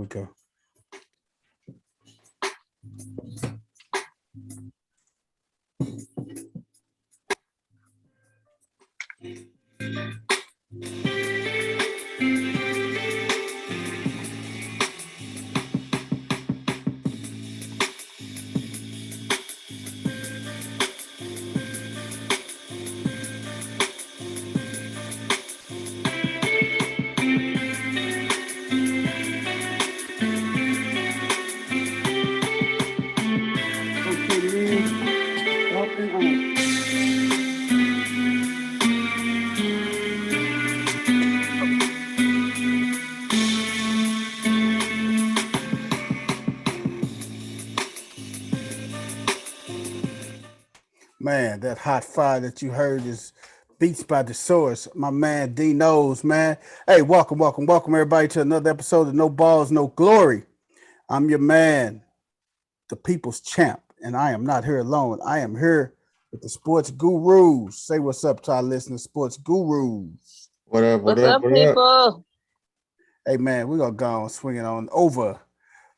go. Man, that hot fire that you heard is Beats by the Source. My man D knows, man. Hey, welcome everybody to another episode of No Balls, No Glory. I'm your man, the people's champ, and I am not here alone. I am here with the sports gurus. Say what's up to our listeners, sports gurus. What up, What's up, people? Hey, man, we're going to go on swinging on over.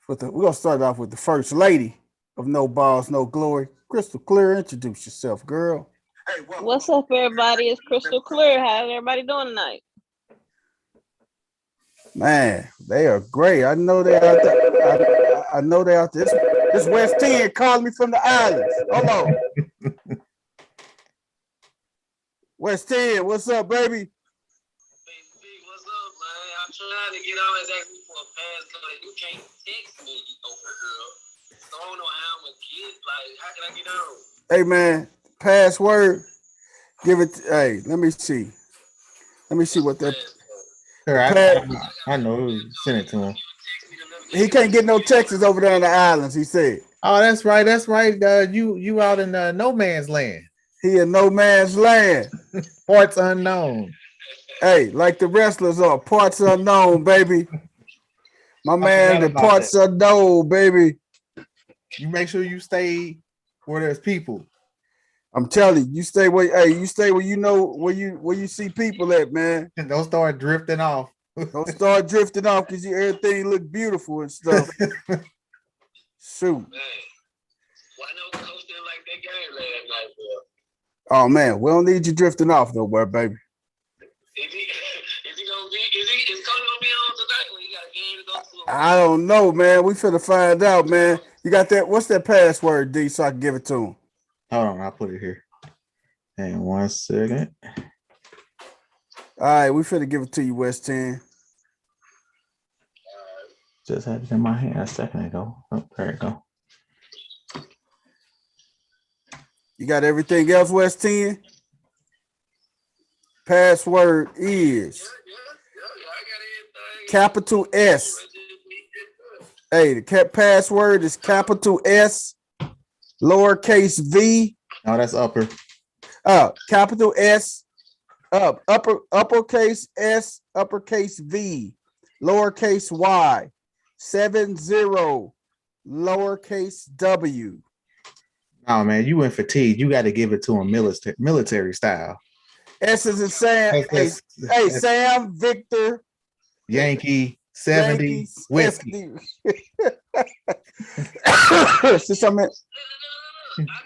We're going to start off with the first lady of No Balls, No Glory. Crystal Clear, introduce yourself, girl. Hey, what's up, everybody? It's Crystal Clear. How's everybody doing tonight? Man, they are great. I know they're out there. I know they're out there. This West 10 called me from the islands. Hold on. West 10, what's up, baby? What's up, man? I'm trying to get on and ask me for a pass because you can't text me over here. So I don't know how I'm going to get. Like, how can I get on? Hey, man, password. Give it. Hey, let me see. Let me see what that. I know. Send it to him. He can't get no Texans over there in the islands, he said. Oh, that's right. That's right. You out in no man's land. He in no man's land. Parts unknown. Hey, like the wrestlers are, parts unknown, baby. My man, the parts unknown, baby. You make sure you stay where there's people. I'm telling you, you stay where you know where you see people at, man. Don't start drifting off. Don't start drifting off because everything look beautiful and stuff. Shoot. Man, well, I know Coach didn't like that game last night, bro. Oh man, we don't need you drifting off nowhere, baby. Is Coach gonna be on tonight when he got a game to go to? I don't know, man. We finna find out, man. You got that? What's that password, D, so I can give it to him? Hold on, I'll put it here. Hang on 1 second. All right, we finna give it to you, West 10. Just had it in my hand a second ago. Oh, there it go. You got everything else, West 10? Password is capital S. Hey, the password is capital S, lowercase v. No, that's upper. Capital S, uppercase S, uppercase V, lowercase Y, 70, lowercase W. Oh man, you in fatigue. You got to give it to him military style. S is in Sam. Hey, Sam, Victor, Yankee, 70, Yankees, whiskey. Since I'm at I got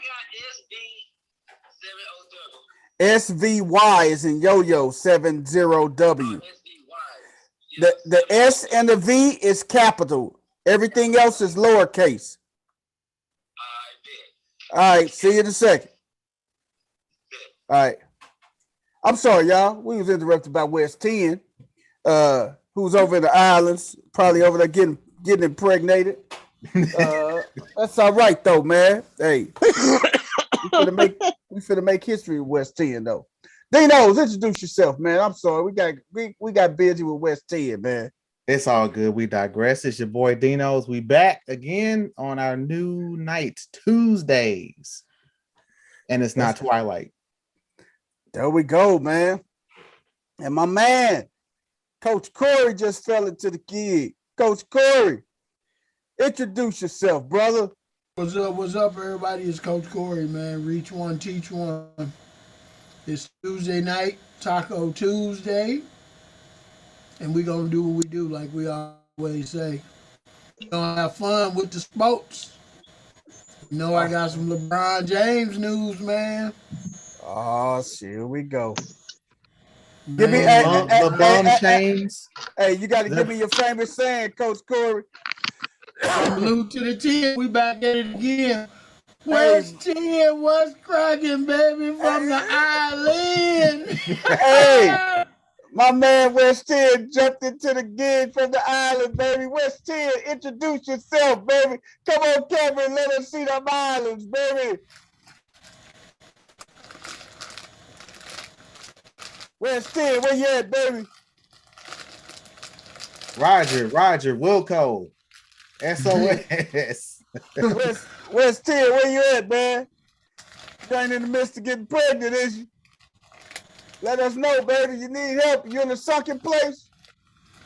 SVY is in Yo-Yo 70W. The S and the V is capital. Everything else is lowercase. All right, see you in a second. All right. I'm sorry, y'all. We was interrupted by West 10, who's over in the islands, probably over there getting impregnated. That's all right though, man. Hey, we finna make history with West 10 though. Dinos, introduce yourself, man. I'm sorry, we got busy with West 10, man. It's all good. We digress. It's your boy Dinos. We back again on our new night Tuesdays, and it's not Twilight. There we go, man. And my man, Coach Corey, just fell into the gig. Coach Corey, introduce yourself, brother. What's up, everybody? It's Coach Corey, man. Reach one, teach one. It's Tuesday night, Taco Tuesday. And we're going to do what we do, like we always say. We gonna have fun with the sports. You know, I got some LeBron James news, man. Oh shit, here we go. Give me The bum chains. hey, you got to give me your famous saying, Coach Corey. From blue to the 10, we back at it again. West 10, what's cracking, baby, from the island? Hey, my man West 10 jumped into the gig from the island, baby. West 10, introduce yourself, baby. Come on, Kevin, let us see them islands, baby. West 10, where you at, baby? Roger, Wilco, SOS. West 10, where you at, man? You ain't in the midst of getting pregnant, is you? Let us know, baby. You need help. You in a sunken place?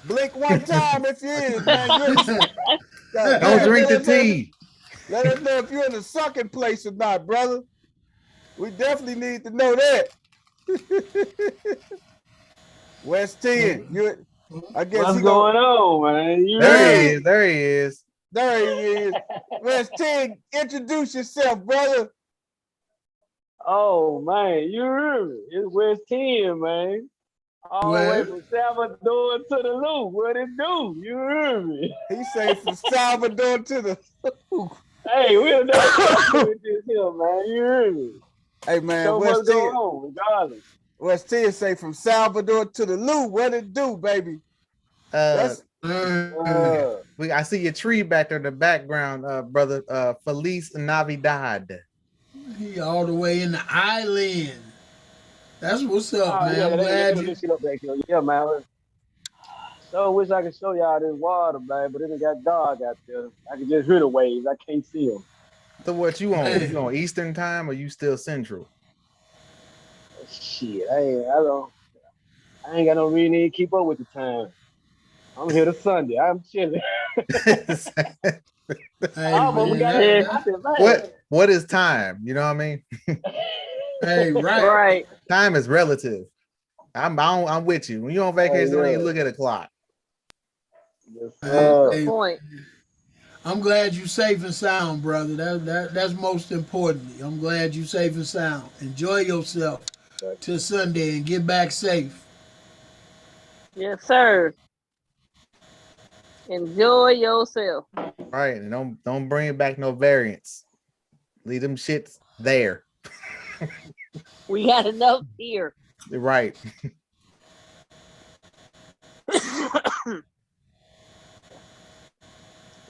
Blink one time if you is, man. Don't drink the tea. Let us know if you're in a sunken place or not, brother. We definitely need to know that. West 10, I guess what's going on, man? There he is. West 10, introduce yourself, brother. Oh man, you heard me. It's West 10, man. All the way from Salvador to the Loop. What it do? You heard me. He say from Salvador to the Loop. Hey, we'll never with this here, man. You heard me. Hey man, so West 10, on, regardless. West 10 say from Salvador to the Loop. What it do, baby? I see your tree back there in the background, brother. Feliz Navidad. He all the way in the island. That's what's up, man. Yeah, I'm glad you. Up back here. Yeah, man. So wish I could show y'all this water, man, but it got dark out there. I can just hear the waves. I can't see them. So what you on? You on Eastern time or you still Central? Shit, I ain't got no reason to keep up with the time. I'm here to Sunday. I'm chilling. What is time? You know what I mean? Hey, right. Time is relative. I'm with you. When you're on vacation, don't even look at a clock. Point. I'm glad you safe and sound, brother. That's most importantly. I'm glad you safe and sound. Enjoy yourself till Sunday and get back safe. Yes, sir. Enjoy yourself. Right, and don't bring back no variants. Leave them shits there. We got enough here. Right.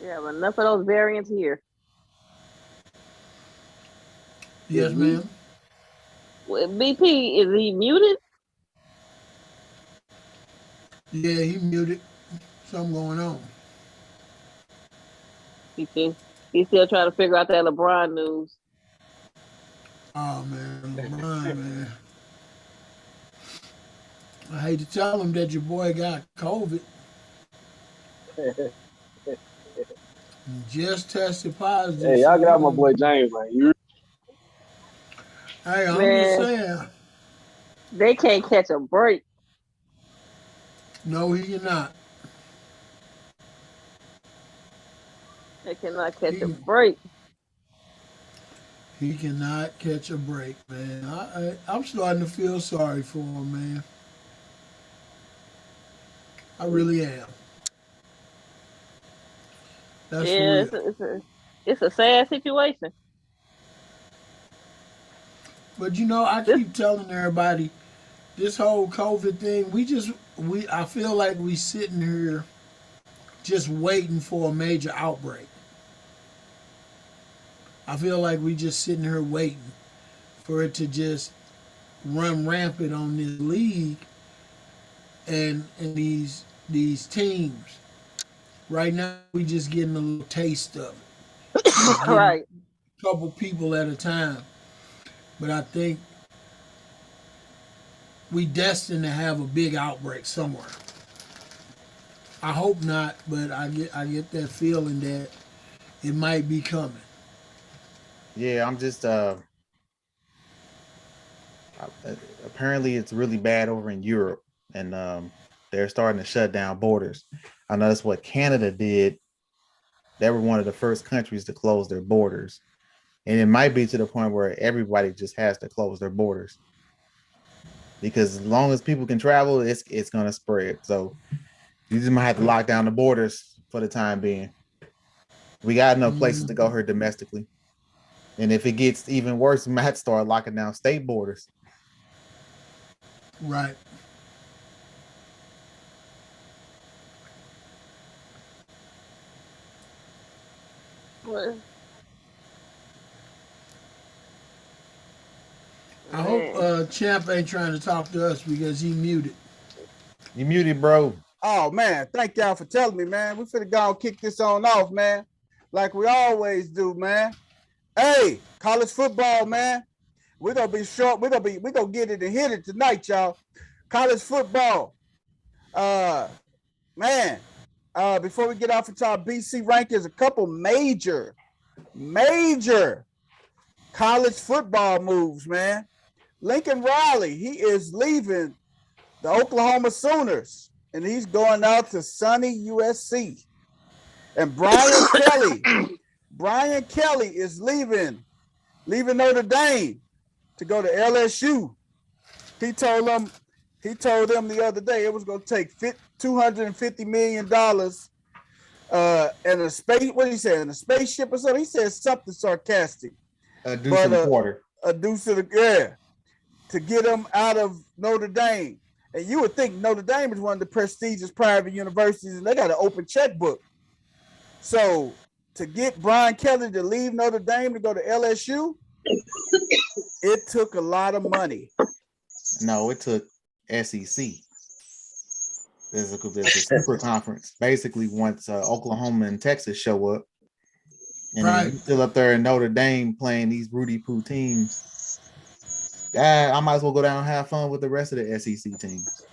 Yeah, but enough of those variants here. Yes, ma'am. Well, BP, is he muted? Yeah, he muted. Something going on. He's still trying to figure out that LeBron news. Oh, man. LeBron, man. I hate to tell him that your boy got COVID. Just tested positive. Hey, y'all get out my boy James, man. Hey, I'm just saying. They can't catch a break. No, he cannot. They cannot catch a break. He cannot catch a break, man. I'm starting to feel sorry for him, man. I really am. That's it's a sad situation. But you know, I keep telling everybody, this whole COVID thing, I feel like we sitting here just waiting for a major outbreak. I feel like we just sitting here waiting for it to just run rampant on this league and these teams. Right now, we just getting a little taste of it. Right. A couple people at a time. But I think we destined to have a big outbreak somewhere. I hope not, but I get that feeling that it might be coming. Yeah, I'm just apparently it's really bad over in Europe, and they're starting to shut down borders. I know that's what Canada did They were one of the first countries to close their borders. And it might be to the point where everybody just has to close their borders. Because as long as people can travel, it's gonna spread. So you just might have to lock down the borders for the time being. We got enough places to go here domestically. And if it gets even worse, we might have to start locking down state borders. Right. What? I hope Champ ain't trying to talk to us because he muted. You muted, bro. Oh man, thank y'all for telling me, man. We finna go and kick this on off, man. Like we always do, man. Hey, college football, man. We're gonna be short. We're gonna get it and hit it tonight, y'all. College football. Man. Before we get off into our BC rankings, a couple major college football moves, man. Lincoln Riley, he is leaving the Oklahoma Sooners, and he's going out to sunny USC. And Brian Kelly is leaving Notre Dame to go to LSU. He told them the other day it was going to take $250 million and a space. What did he say? In a spaceship or something? He said something sarcastic. A deuce in the quarter. A deuce in the to get him out of Notre Dame. And you would think Notre Dame is one of the prestigious private universities, and they got an open checkbook. So to get Brian Kelly to leave Notre Dame to go to LSU, it took a lot of money. No, it took SEC. There's a super conference. Basically, once Oklahoma and Texas show up, and you're still up there in Notre Dame playing these Rudy Poo teams, I might as well go down and have fun with the rest of the SEC teams.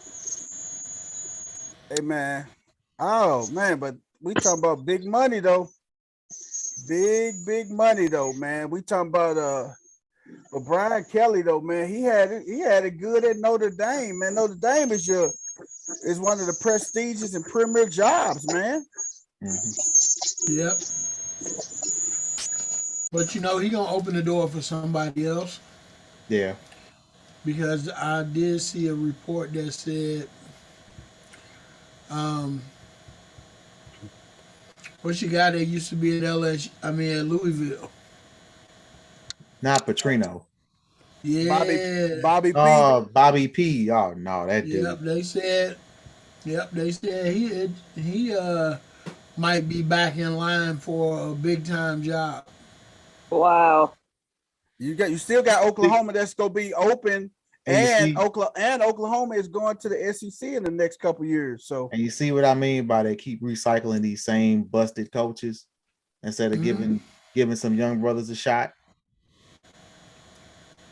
Hey, man. Oh, man, but we talking about big money, though. Big money, though, man. We talking about but Brian Kelly, though, man, he had it good at Notre Dame, man. Notre Dame is one of the prestigious and premier jobs, man. Mm-hmm. Yep. But he gonna open the door for somebody else. Yeah. Because I did see a report that said, what you got that used to be at at Louisville. Not Petrino. Yeah. Bobby P. Oh, Bobby P. Oh no, that dude. They said he might be back in line for a big time job. Wow. You still got Oklahoma that's gonna be open, and Oklahoma is going to the SEC in the next couple years. So, and you see what I mean by they keep recycling these same busted coaches instead of giving some young brothers a shot.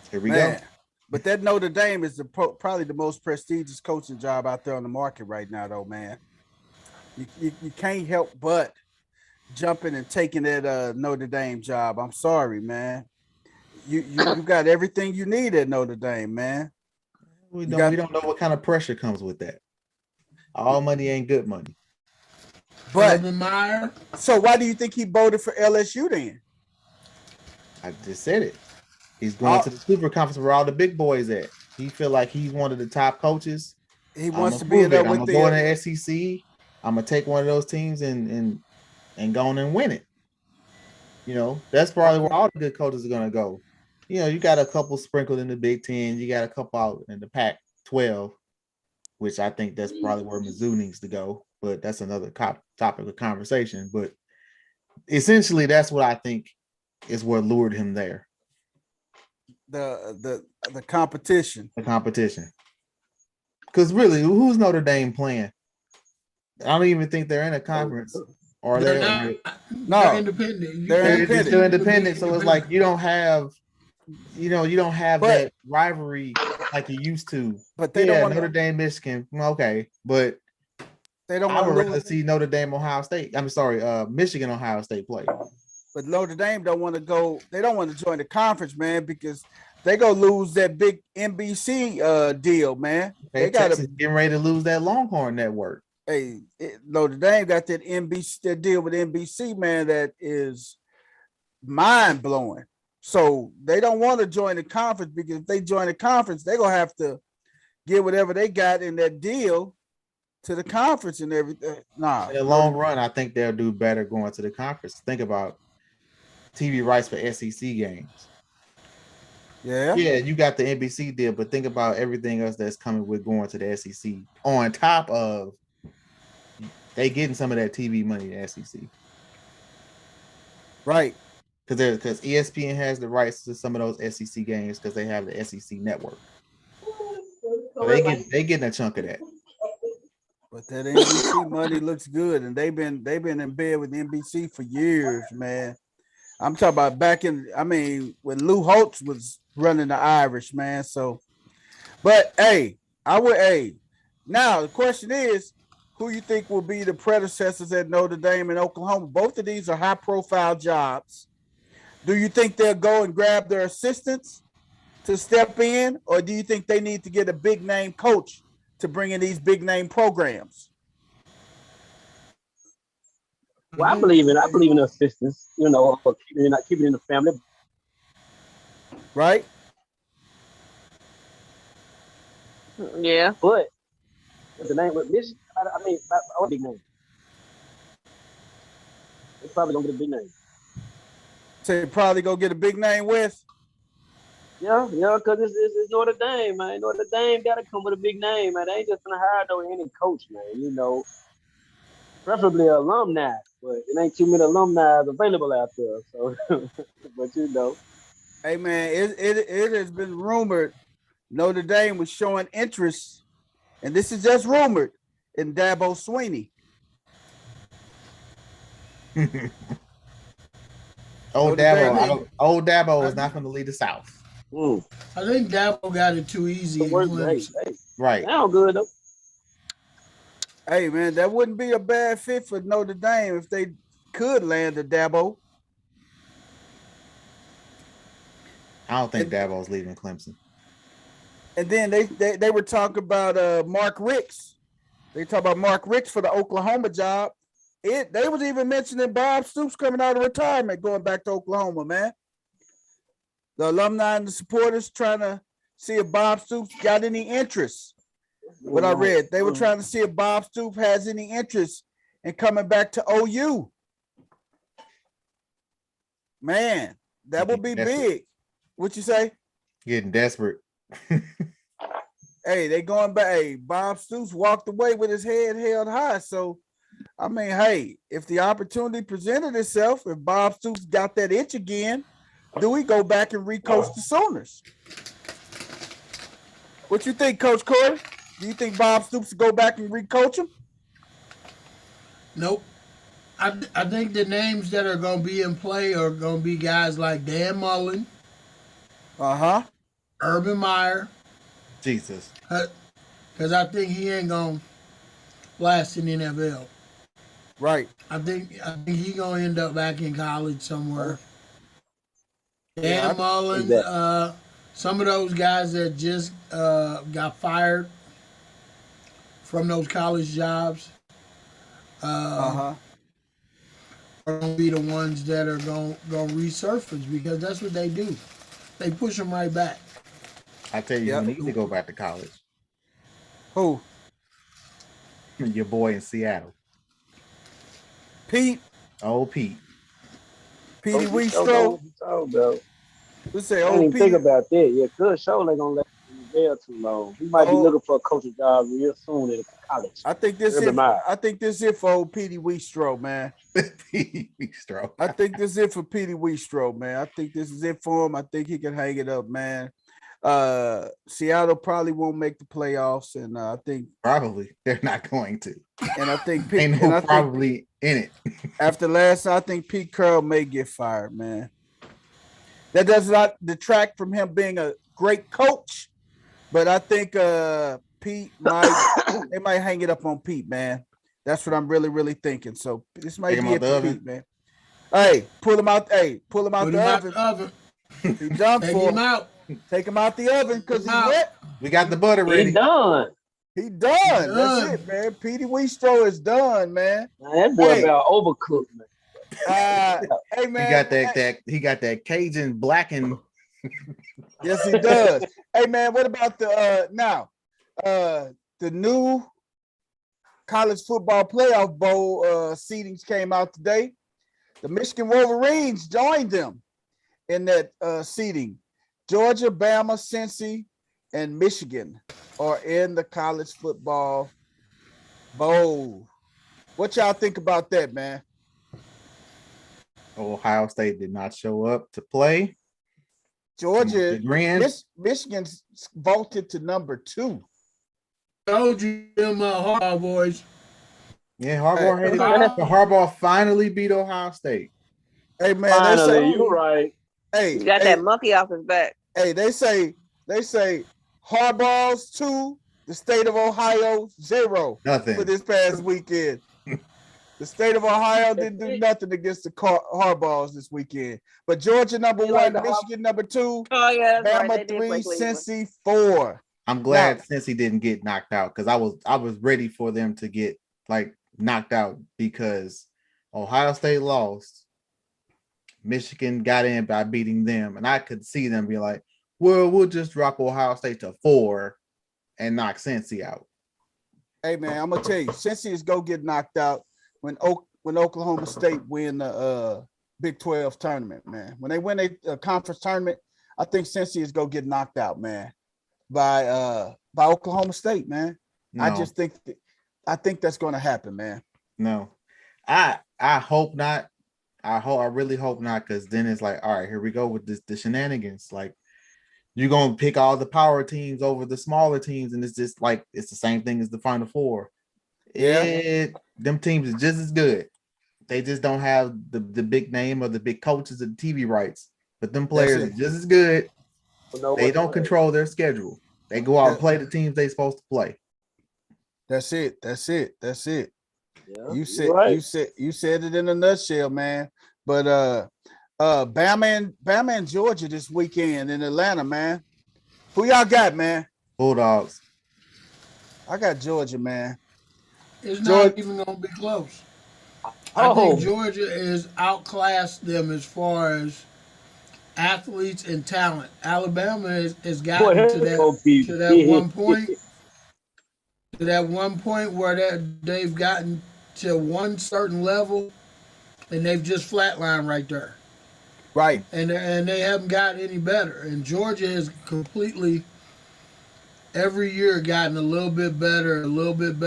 Here we go. But that Notre Dame is probably the most prestigious coaching job out there on the market right now, though, man. You can't help but jumping and taking that Notre Dame job. I'm sorry, man. You got everything you need at Notre Dame, man. We don't know what kind of pressure comes with that. All money ain't good money. But so why do you think he voted for LSU then? I just said it. He's going to the super conference where all the big boys at. He feel like he's one of the top coaches. He wants to be there with I'm going to SEC. I'm gonna take one of those teams and go on and win it. That's probably where all the good coaches are gonna go. You got a couple sprinkled in the Big Ten. You got a couple out in the Pac-12, which I think that's probably where Mizzou needs to go. But that's another topic of conversation. But essentially, that's what I think is what lured him there. The competition. The competition. Because really, who's Notre Dame playing? I don't even think they're in a conference. Or they're no, independent. They're still independent. So it's like you don't have that rivalry like you used to. But they don't want Notre Dame, Michigan. Okay, but they don't. I would rather see Notre Dame, Ohio State. I'm sorry, Michigan, Ohio State play. But Notre Dame don't want to go. They don't want to join the conference, man, because they gonna lose that big NBC deal, man. They got getting ready to lose that Longhorn network. Hey, Notre Dame got that NBC, that deal with NBC, man, that is mind blowing. So they don't want to join the conference because if they join the conference, they're gonna have to give whatever they got in that deal to the conference and everything. Nah, In the long run, I think they'll do better going to the conference. Think about TV rights for SEC games. yeah, Yeah, you got the NBC deal, but think about everything else that's coming with going to the SEC on top of they getting some of that TV money in SEC. right. Because ESPN has the rights to some of those SEC games because they have the SEC network. So they getting a chunk of that. But that NBC money looks good, and they've been in bed with NBC for years, man. I'm talking about when Lou Holtz was running the Irish, man. So, but hey, now the question is, who you think will be the predecessors at Notre Dame and Oklahoma? Both of these are high profile jobs. Do you think they'll go and grab their assistants to step in, or do you think they need to get a big name coach to bring in these big name programs? Well, I believe in assistance. You know, for keeping it in the family. Right? Yeah. But the name with Michigan, I mean, I want a big name. They probably gonna get a big name. So they probably go get a big name with. Yeah, because it's Notre Dame, man. Notre Dame gotta come with a big name, man. They ain't just gonna hire any coach, man. You know, preferably alumni, but it ain't too many alumni available out there. So, but you know, Hey man, it has been rumored Notre Dame was showing interest, and this is just rumored, in Dabo Swinney. Old Dabo is not going to lead the South. I think Dabo got it too easy. Right. Sound good though. Hey man, that wouldn't be a bad fit for Notre Dame if they could land a Dabo. I don't think Dabo's leaving Clemson. And then they were talking about Mark Ricks. They talk about Mark Ricks for the Oklahoma job. They was even mentioning Bob Stoops coming out of retirement, going back to Oklahoma, man. The alumni and the supporters trying to see if Bob Stoops got any interest. What I read, they were trying to see if Bob Stoops has any interest in coming back to OU. Man, that would be big. What you say? Getting desperate. Hey, they going back. Hey, Bob Stoops walked away with his head held high. So, I mean, hey, if the opportunity presented itself, if Bob Stoops got that itch again, do we go back and recoach the Sooners? What you think, Coach Corey? Do you think Bob Stoops will go back and recoach him? Nope. I think the names that are going to be in play are going to be guys like Dan Mullen. Urban Meyer. Jesus. Because I think he ain't going to last in the NFL. Right. I think he's going to end up back in college somewhere. Dan Mullen, some of those guys that just got fired from those college jobs are going to be the ones that are going to resurface because that's what they do. They push them right back. I tell you, you need to go back to college. Who? Your boy in Seattle. Pete. Oh, Pete. Petey Weestro. Let's say, I didn't even think about that. Yeah, good show. They're gonna let him there too long. He might be looking for a coaching job real soon in college. I think this is it for old Petey Weestro, man. Petey Weestro. I think this is it for Petey Weestro, man. I think this is it for him. I think he can hang it up, man. Seattle probably won't make the playoffs, and I think probably they're not going to. And I think probably in it. After last, I think Pete Carroll may get fired, man. That does not detract from him being a great coach, but I think Pete they might hang it up on Pete, man. That's what I'm really thinking. So this might be it for Pete, man. Hey, pull him out. Hey, pull him out the oven. He done for him. Out. Take him out the oven because he's wet. We got the butter ready. He's done. He done. That's it, man. Petey Weestro is done, man. Man, that boy Hey. about overcooked, man. Hey, man. He got that Cajun blackened. Yes, he does. Hey, man, what about the the new college football playoff bowl seedings came out today? The Michigan Wolverines joined them in that seeding. Georgia, Bama, Cincy, and Michigan are in the college football bowl. What y'all think about that, man? Ohio State did not show up to play. Georgia, Michigan's vaulted to number 2. Told you them Harbaugh boys. Yeah, Harbaugh finally beat Ohio State. Hey, man, finally, you right. Hey, He got that monkey off his back. Hey, they say Harbaugh's 2, the state of Ohio 0. Nothing for this past weekend. The state of Ohio didn't do nothing against the Harbaughs this weekend. But Georgia number 1, Michigan number 2, Bama right. 3, Cincy 4. I'm glad Cincy didn't get knocked out because I was ready for them to get like knocked out because Ohio State lost. Michigan got in by beating them, and I could see them be like, well, we'll just drop Ohio State to 4 and knock Cincy out. Hey, man, I'm going to tell you, Cincy is going to get knocked out when Oklahoma State win the Big 12 tournament, man. When they win a conference tournament, I think Cincy is going to get knocked out, man, by Oklahoma State, man. No. I think that's going to happen, man. No. I hope not. I really hope not, because then it's like, all right, here we go with the shenanigans. Like, you're gonna pick all the power teams over the smaller teams, and it's just like it's the same thing as the Final Four. Them teams are just as good. They just don't have the big name or the big coaches or the TV rights. But them players are just as good. They don't control their schedule. They go out and play the teams they're supposed to play. That's it. Yeah, you said it in a nutshell, man. But Bama and Georgia this weekend in Atlanta, man. Who y'all got, man? Bulldogs. I got Georgia, man. It's not even gonna be close. I think Georgia is outclassed them as far as athletes and talent. Alabama has gotten to that one point. To that one point where they've gotten to one certain level, and they've just flatlined right there. Right. And they haven't gotten any better. And Georgia has completely, every year, gotten a little bit better, a little bit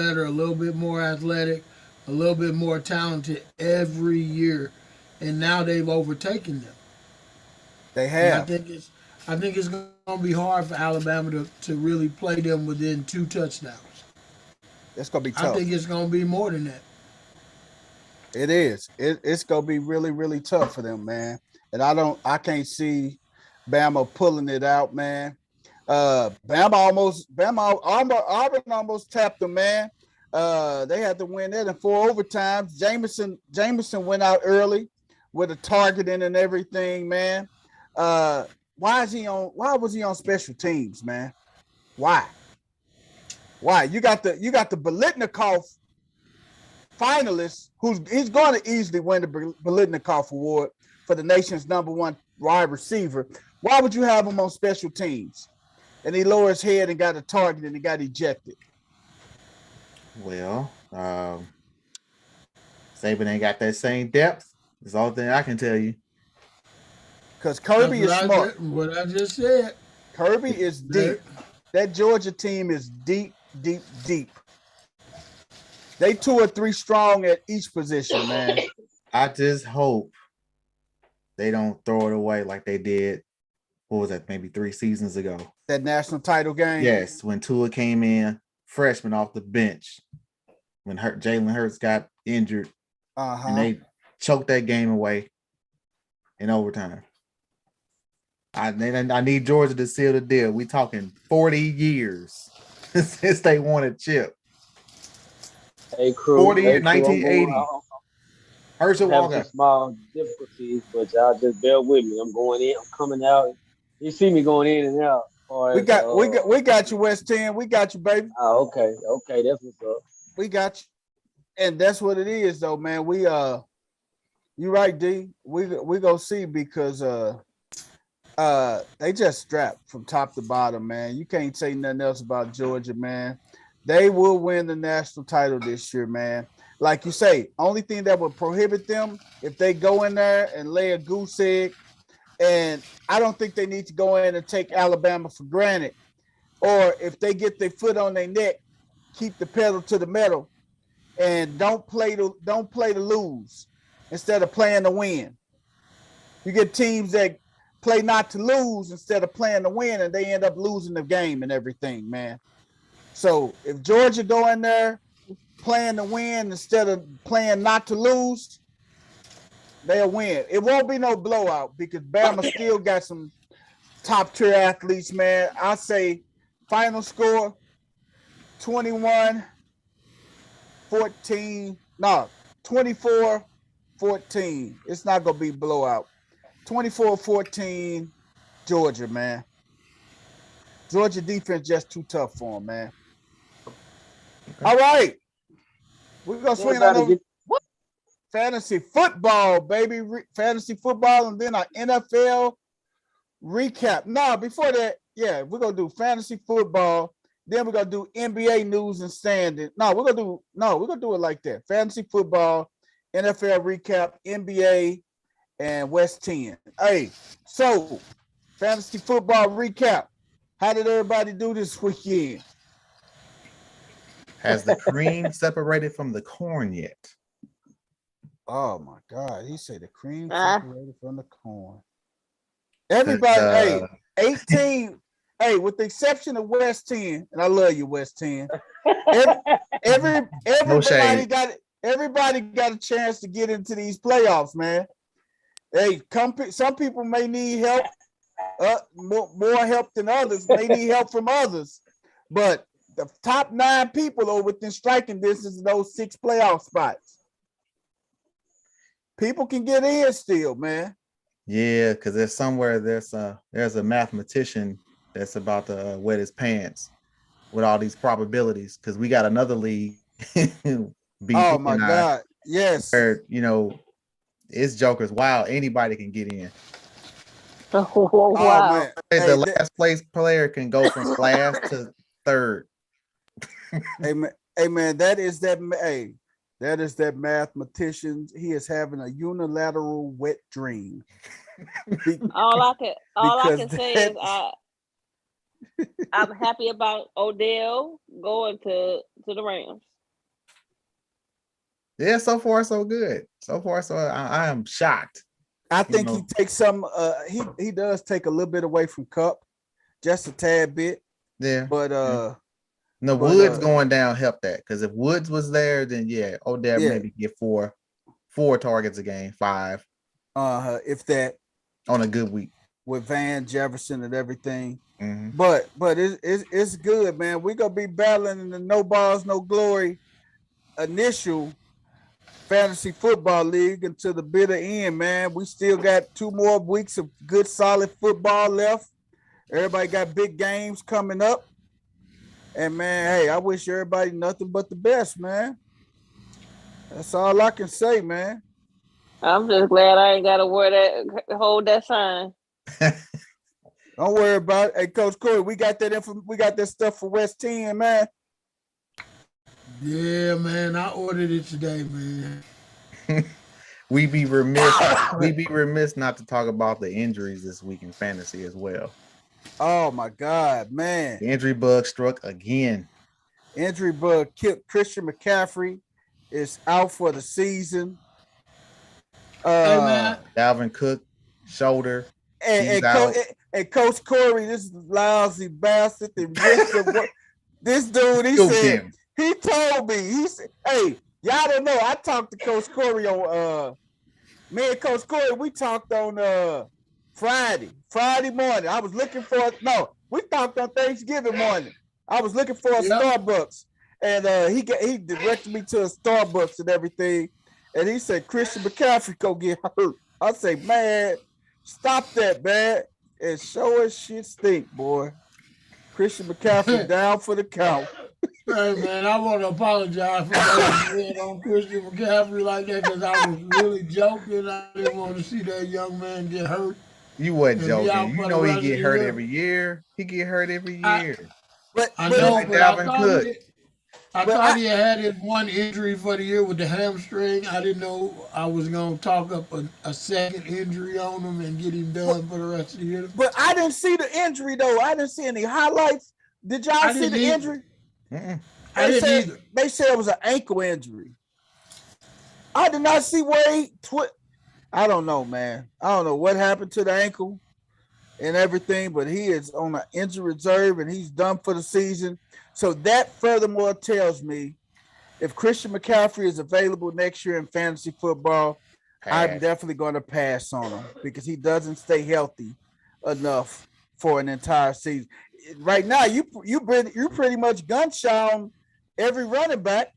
more athletic, a little bit more talented every year. And now they've overtaken them. They have. And I think it's going to be hard for Alabama to really play them within 2 touchdowns. It's going to be tough. I think it's going to be more than that. It is. It's going to be really, really tough for them, man. And I can't see Bama pulling it out, man. Auburn almost tapped them, man. They had to win that in 4 overtimes. Jameson went out early with a targeting and everything, man. Why was he on special teams, man? Why? You got the Biletnikoff finalist, he's going to easily win the Biletnikoff Award for the nation's #1 wide receiver. Why would you have him on special teams? And he lowered his head and got a target and he got ejected. Well, Saban ain't got that same depth. That's all thing I can tell you. Because Kirby is smart. What I just said. Kirby is deep. That Georgia team is deep, deep, deep. They 2 or 3 strong at each position, man. I just hope they don't throw it away like they did. What was that? Maybe 3 seasons ago. That national title game? Yes, when Tua came in, freshman off the bench, when Jalen Hurts got injured, and they choked that game away in overtime. I need Georgia to seal the deal. We talking 40 years since they won a chip. Hey, crew. 1980. Herschel Walker. Some small difficulties, but y'all just bear with me. I'm going in. I'm coming out. You see me going in and out. Or We as we got you, West 10. We got you, baby. oh, okay, that's what's up. We got you. And that's what it is, though, man. You right, D. We gonna see because they just strapped from top to bottom, man. You can't say nothing else about Georgia, man. They will win the national title this year, man. Like you say, only thing that would prohibit them if they go in there and lay a goose egg, and I don't think they need to go in and take Alabama for granted. Or if they get their foot on their neck, keep the pedal to the metal and don't play to lose instead of playing to win. You get teams that play not to lose instead of playing to win, and they end up losing the game and everything, man. So if Georgia go in there playing to win instead of playing not to lose, they'll win. It won't be no blowout because Bama still got some top tier athletes, man. I say final score 21-14. No, 24-14. It's not going to be blowout. 24-14 Georgia, man. Georgia defense just too tough for them, man. Okay. All right. We're going to swing on fantasy football, baby. Fantasy football, and then our NFL recap. No, before that, yeah, we're going to do fantasy football. Then we're going to do NBA news and standing. No, we're going to do it like that. Fantasy football, NFL recap, NBA, and West 10. Hey, so fantasy football recap. How did everybody do this weekend? Has the cream separated from the corn yet? Oh my God! He said the cream separated from the corn. Everybody, hey, 18. Hey, with the exception of West 10, and I love you, West 10. Everybody got a chance to get into these playoffs, man. Hey, some people may need help, more help than others. May need help from others, but the top 9 people are within striking distance of those 6 playoff spots. People can get in still, man. Yeah, because there's a mathematician that's about to wet his pants with all these probabilities. Because we got another league. Oh my God! Yes. Where it's jokers. Wow, anybody can get in. Oh, wow! The last place player can go from last to third. Hey man, that is that mathematician. He is having a unilateral wet dream. All I can say is I'm happy about Odell going to the Rams. Yeah, so far so good. So far so I am shocked. I think he takes some. He does take a little bit away from Kupp, just a tad bit. Yeah, but Woods going down helped that, because if Woods was there, then Odell maybe get four targets a game, 5. If that on a good week with Van Jefferson and everything. Mm-hmm. But it's good, man. We're gonna be battling in the no balls, no glory initial fantasy football league until the bitter end, man. We still got 2 more weeks of good solid football left. Everybody got big games coming up. And man, hey, I wish everybody nothing but the best, man. That's all I can say, man. I'm just glad I ain't got to hold that sign. Don't worry about it. Hey, Coach Corey, we got that stuff for West 10, man. Yeah, man, I ordered it today, man. We'd be remiss not to talk about the injuries this week in fantasy as well. Oh my God, man. The injury bug struck again. Injury bug killed Christian McCaffrey is out for the season. Hey, man. Dalvin Cook, shoulder. And Coach Corey, this lousy bastard, this dude, he told me, he said, hey, y'all don't know, I talked to Coach Corey on, me and Coach Corey, we talked on Friday morning. I was looking for, we talked on Thanksgiving morning. I was looking for a Starbucks, and he directed me to a Starbucks and everything, and he said, Christian McCaffrey go get hurt. I say, man, stop that, man. And show us shit stink, boy. Christian McCaffrey down for the count. Hey man, I want to apologize for being on Christian McCaffrey like that because I was really joking. I didn't want to see that young man get hurt You wasn't and be joking. out You for the know he rest of get the hurt year. every year. He get hurt every I year. But I but Just know, like but I Dalvin thought Cook. he had his one injury for the year with the hamstring. I didn't know I was gonna talk up a second injury on him and get him done for the rest of the year. but I didn't see the injury though. I didn't see any highlights. Did y'all I see didn't the either. injury? Mm-mm. I didn't either. They said it was an ankle injury. I did not see where he I don't know, man. I don't know what happened to the ankle and everything, but he is on an injury reserve and he's done for the season. So that furthermore tells me if Christian McCaffrey is available next year in fantasy football, I'm Pass. definitely going to pass on him because he doesn't stay healthy enough for an entire season. Right now, you pretty much gun shy on every running back.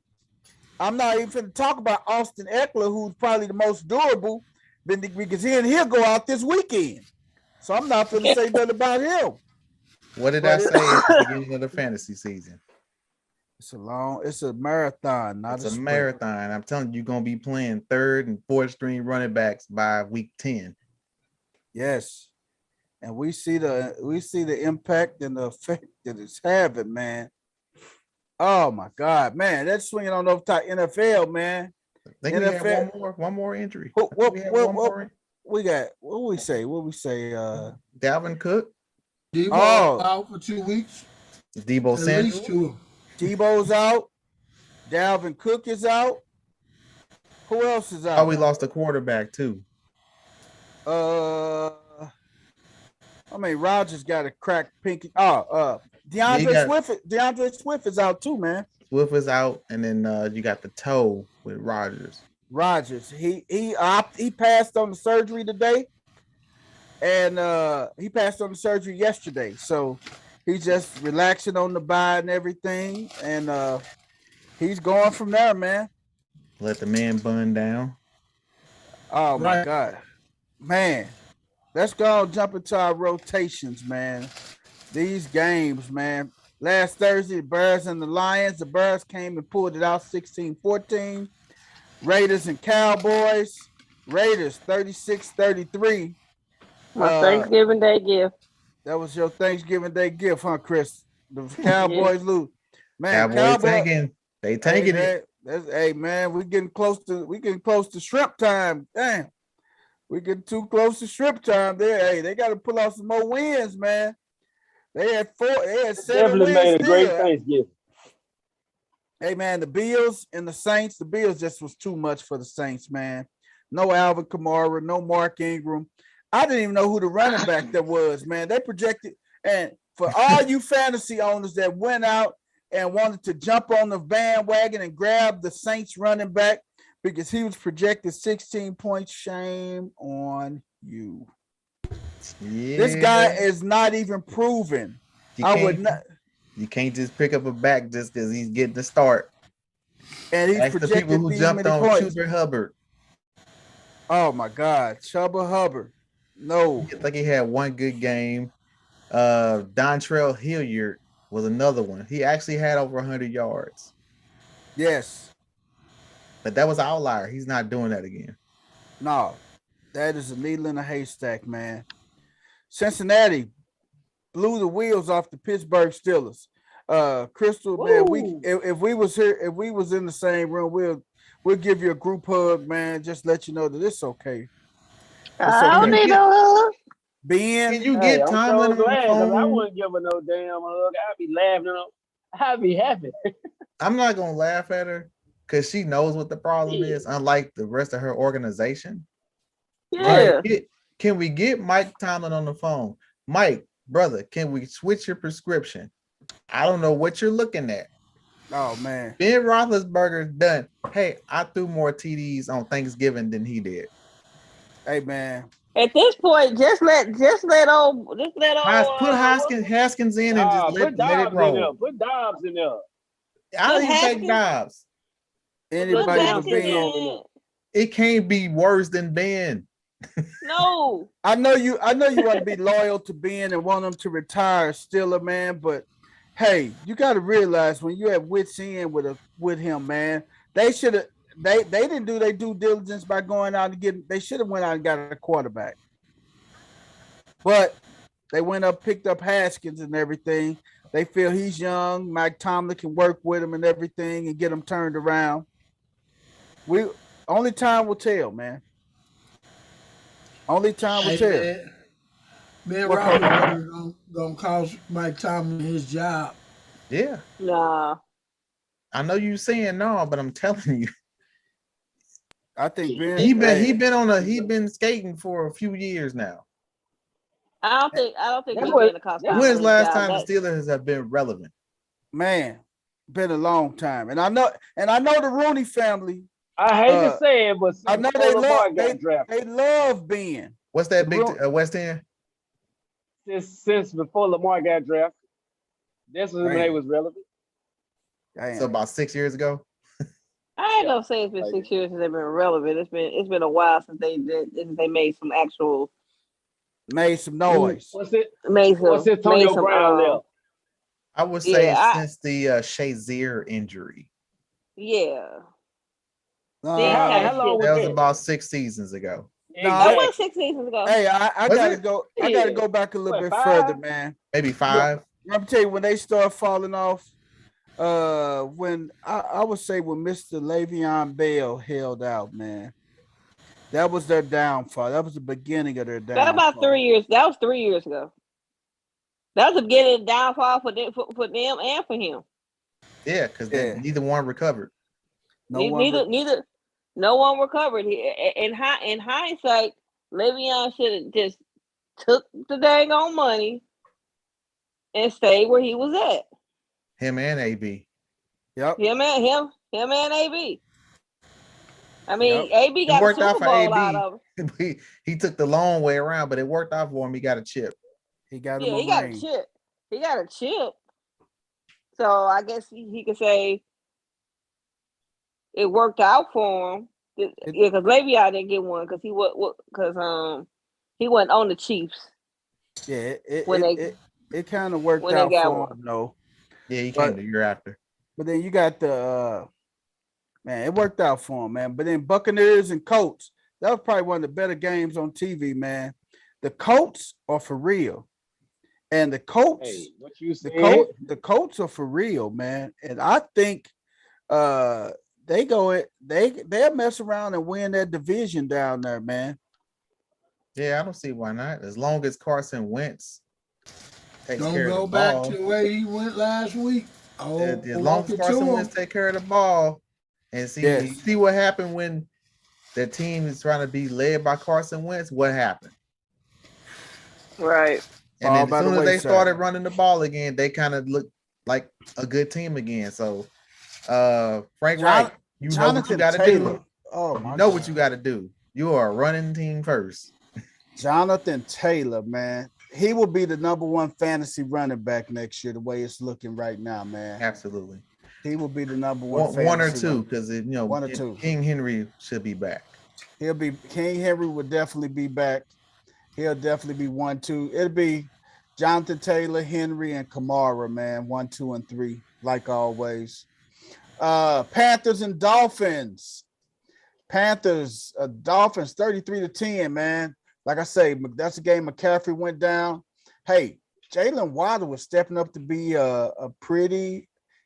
I'm not even going to talk about Austin Eckler, who's probably the most durable, because he'll go out this weekend. So I'm not going to say nothing about him. What did I say at the beginning of the fantasy season? It's a marathon, not It's a a sprint. marathon. I'm telling you, you're gonna be playing third and fourth string running backs by week 10. Yes. And we see the impact and the effect that it's having, man. Oh my God, man. That's swinging on over top NFL, man. I think we have one more injury. What We have one more. we got? What we say? Dalvin Cook, Debo Oh. out for 2 weeks. Debo At Samuel. least two. Debo's out. Dalvin Cook is out. Who else is out? Oh, we lost a quarterback too. Rodgers got a cracked pinky. DeAndre Swift is out too, man. Swift is out, and then you got the toe with Rodgers. Rodgers, he passed on the surgery today, and he passed on the surgery yesterday. So he's just relaxing on the bye and everything, and he's going from there, man. Let the man bun down. Oh my God, man. Let's go and jump into our rotations, man. These games, man. Last Thursday, the Bears and the Lions. The Bears came and pulled it out 16-14. Raiders and Cowboys. Raiders 36-33. My Thanksgiving Day gift. That was your Thanksgiving Day gift, huh, Chris? The Cowboys lose. Man, Cowboys tanking. They tanking it. Hey, man, we getting close to shrimp time. Damn. We getting too close to shrimp time there. Hey, they got to pull out some more wins, man. They had 7 Definitely wins made a great still. Thanksgiving. Hey, man, the Bills and the Saints. The Bills just was too much for the Saints, man. No Alvin Kamara, no Mark Ingram. I didn't even know who the running back that was, man. They projected, and for all you fantasy owners that went out and wanted to jump on the bandwagon and grab the Saints running back because he was projected 16 points, shame on you. Yeah. This guy is not even proven. You can't just pick up a back just because he's getting the start. And he's That's projected the people who jumped on points. Chuba Hubbard. Oh my God, Chuba Hubbard. No. I think he had one good game. Dontrell Hilliard was another one. He actually had over 100 yards. Yes. But that was an outlier. He's not doing that again. No. That is a needle in a haystack, man. Cincinnati blew the wheels off the Pittsburgh Steelers. Crystal, man, if we was in the same room, we'll give you a group hug, man. Just let you know that it's okay. I don't need no hug. Ben, can you get Tomlin on the phone? I wouldn't give her no damn hug. I'd be laughing. I'd be happy. I'm not gonna laugh at her because she knows what the problem is, unlike the rest of her organization. Yeah. Can we get Mike Tomlin on the phone? Mike, brother, can we switch your prescription? I don't know what you're looking at. Oh man, Ben Roethlisberger's done. Hey, I threw more TDs on Thanksgiving than he did. Hey man. At this point, just let old put Haskins in and just let it roll. Put Dobbs in there. I don't even take Dobbs. Anybody but Ben. It can't be worse than Ben. No. I know you want to be loyal to Ben and want him to retire, still a man, but hey, you got to realize when you have wits end with him, man. They should have. They didn't do their due diligence by going out and getting. They should have went out and got a quarterback, but they went up, picked up Haskins and everything. They feel he's young. Mike Tomlin can work with him and everything and get him turned around. We only time will tell, man. Only time will Hey tell. man, What coach? Roethlisberger gonna cost Mike Tomlin his job. Yeah, Nah. I know you saying no, but I'm telling you, I think Ben. he been skating for a few years now. I don't think That's he's what- gonna cost that's Tomlin When's his last job. time the Steelers have been relevant? Man, been a long time, and I know the Rooney family. I hate to say it, but I since know they Lamar love got drafted, they love Ben. What's that The big Ro- West End? since before Lamar got drafted, this was when they Damn. was relevant. Damn. So about 6 years ago. I ain't gonna say it's been 6 years since they've been relevant. It's been a while since they made some actual Made some noise. Once it made some once Antonio made some, Brown left, I would say Yeah, since the Shazier injury. yeah. how long That was that? about 6 seasons ago. That Exactly. was 6 seasons ago. Hey, I Was gotta it? go. I gotta Yeah. go back a little What, bit 5? further, man. Maybe 5. Let me tell you when they start falling off. When I would say when Mr. Le'Veon Bell held out, man, that was their downfall. That was the beginning of their That downfall. about 3 years. That was 3 years ago. That was the beginning of the downfall for them and for him. Yeah, because Yeah. neither one recovered. No one. No one recovered. In hindsight, Le'Veon should have just took the dang on money and stayed where he was at. Him and AB. Yep. Him and AB. I mean, Yep. AB It got a worked out Super for Bowl out AB. of it. he took the long way around, but it worked out for him. He got a chip. He got him Yeah, a he got a ring. chip. He got a chip. So I guess he could say it worked out for him. Yeah, because Le'Veon didn't get one because he wasn't on the Chiefs. Yeah, when it kind of worked when they out got for one. him, though. Yeah, he came the year after. But then you got the man, it worked out for him, man. But then Buccaneers and Colts, that was probably one of the better games on TV, man. The Colts are for real. And the Colts, Hey, what you said? the Colts are for real, man. And I think they'll mess around and win that division down there, man. Yeah, I don't see why not. As long as Carson Wentz takes Don't care go of the back ball. to the way he went last week. As long as Carson Wentz take care of the ball and see what happened when the team is trying to be led by Carson Wentz, what happened? Right. And then as soon as they started running the ball again, they kind of looked like a good team again. So Frank Wright, you know what you got to do. Oh, my you know God. what you got to do. You are a running team first. Jonathan Taylor, man. He will be the #1 fantasy running back next year, the way it's looking right now, man. Absolutely. He will be the #1 one or two, because one or two. King Henry should be back. King Henry will definitely be back. He'll definitely be 1, 2. It'll be Jonathan Taylor, Henry, and Kamara, man. 1, 2, and 3, like always. Panthers and Dolphins. Panthers, Dolphins, 33-10, man. Like I say, that's a game McCaffrey went down. Hey, Jalen Waddle was stepping up to be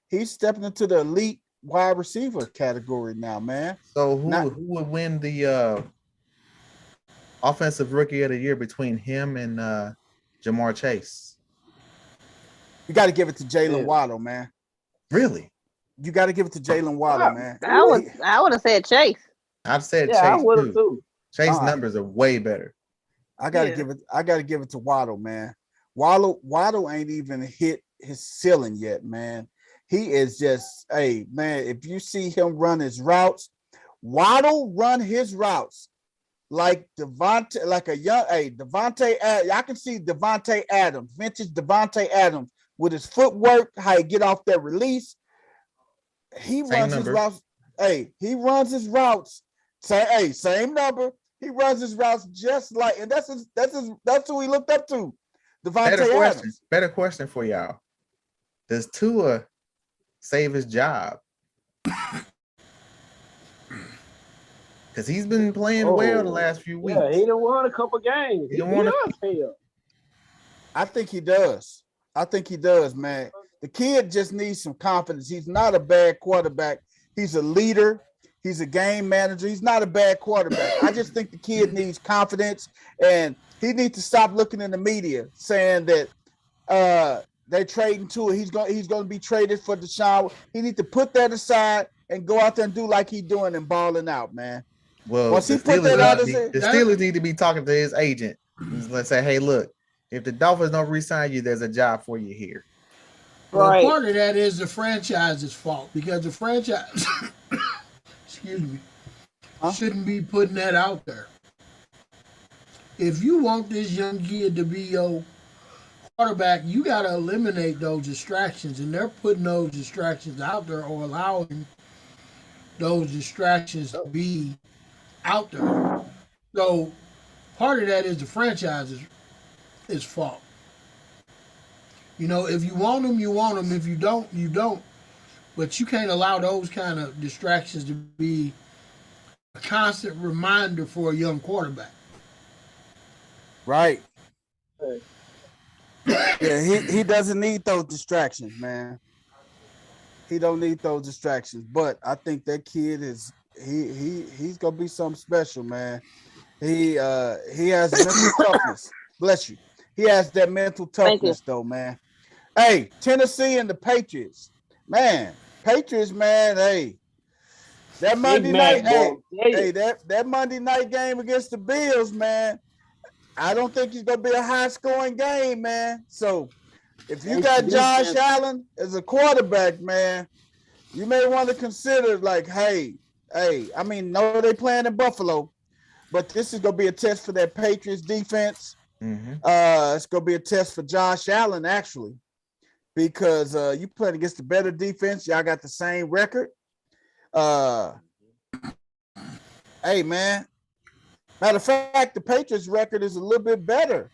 he's stepping into the elite wide receiver category now, man. So who would win the offensive rookie of the year between him and Jamar Chase? You got to give it to Jalen Waddle, man. Really? You got to give it to Jalen Waddle, man. I would have said Chase. I've said Yeah, I Chase would have too. Chase numbers are way better. I gotta give it to Waddle, man. Waddle ain't even hit his ceiling yet, man. He is just, hey, man, if you see him run his routes, Waddle run his routes like Devontae, like a young, Devontae. I can see Devontae Adams, vintage Devontae Adams, with his footwork, how he get off that release. He runs his routes. Hey, he runs his routes. Same number. He runs his routes just like, and that's who he looked up to. Devontae Adams. Better question for y'all. Does Tua save his job? Because he's been playing well the last few weeks. Yeah, he done won a couple games. He does hell. I think he does. I think he does, man. The kid just needs some confidence. He's not a bad quarterback. He's a leader. He's a game manager. He's not a bad quarterback. I just think the kid needs confidence, and he needs to stop looking in the media saying that they're trading to it. He's going to be traded for Deshaun. He needs to put that aside and go out there and do like he's doing and balling out, man. Well, Once the he put that out, Steelers need to be talking to his agent. Let's say, hey, look, if the Dolphins don't re-sign you, there's a job for you here. Well, Right. part of that is the franchise's fault because the franchise, excuse me, shouldn't be putting that out there. If you want this young kid to be your quarterback, you got to eliminate those distractions, and they're putting those distractions out there or allowing those distractions to be out there. So part of that is the franchise's fault. You know, if you want them, you want them. If you don't, you don't. But you can't allow those kind of distractions to be a constant reminder for a young quarterback. right. Yeah, he doesn't need those distractions, man. He don't need those distractions. But I think that kid he's gonna be something special, man. He has mental toughness. Bless you. He has that mental toughness, though, man. Hey, Tennessee and the Patriots, man. Patriots, man. Hey, that Monday night, that Monday night game against the Bills, man. I don't think it's gonna be a high-scoring game, man. So, if you got Josh Allen as a quarterback, man, you may want to consider like, hey. I mean, no, they playing in Buffalo, but this is gonna be a test for that Patriots defense. Mm-hmm. It's gonna be a test for Josh Allen actually, because you playing against the better defense. Y'all got the same record. Hey, man. Matter of fact, the Patriots record is a little bit better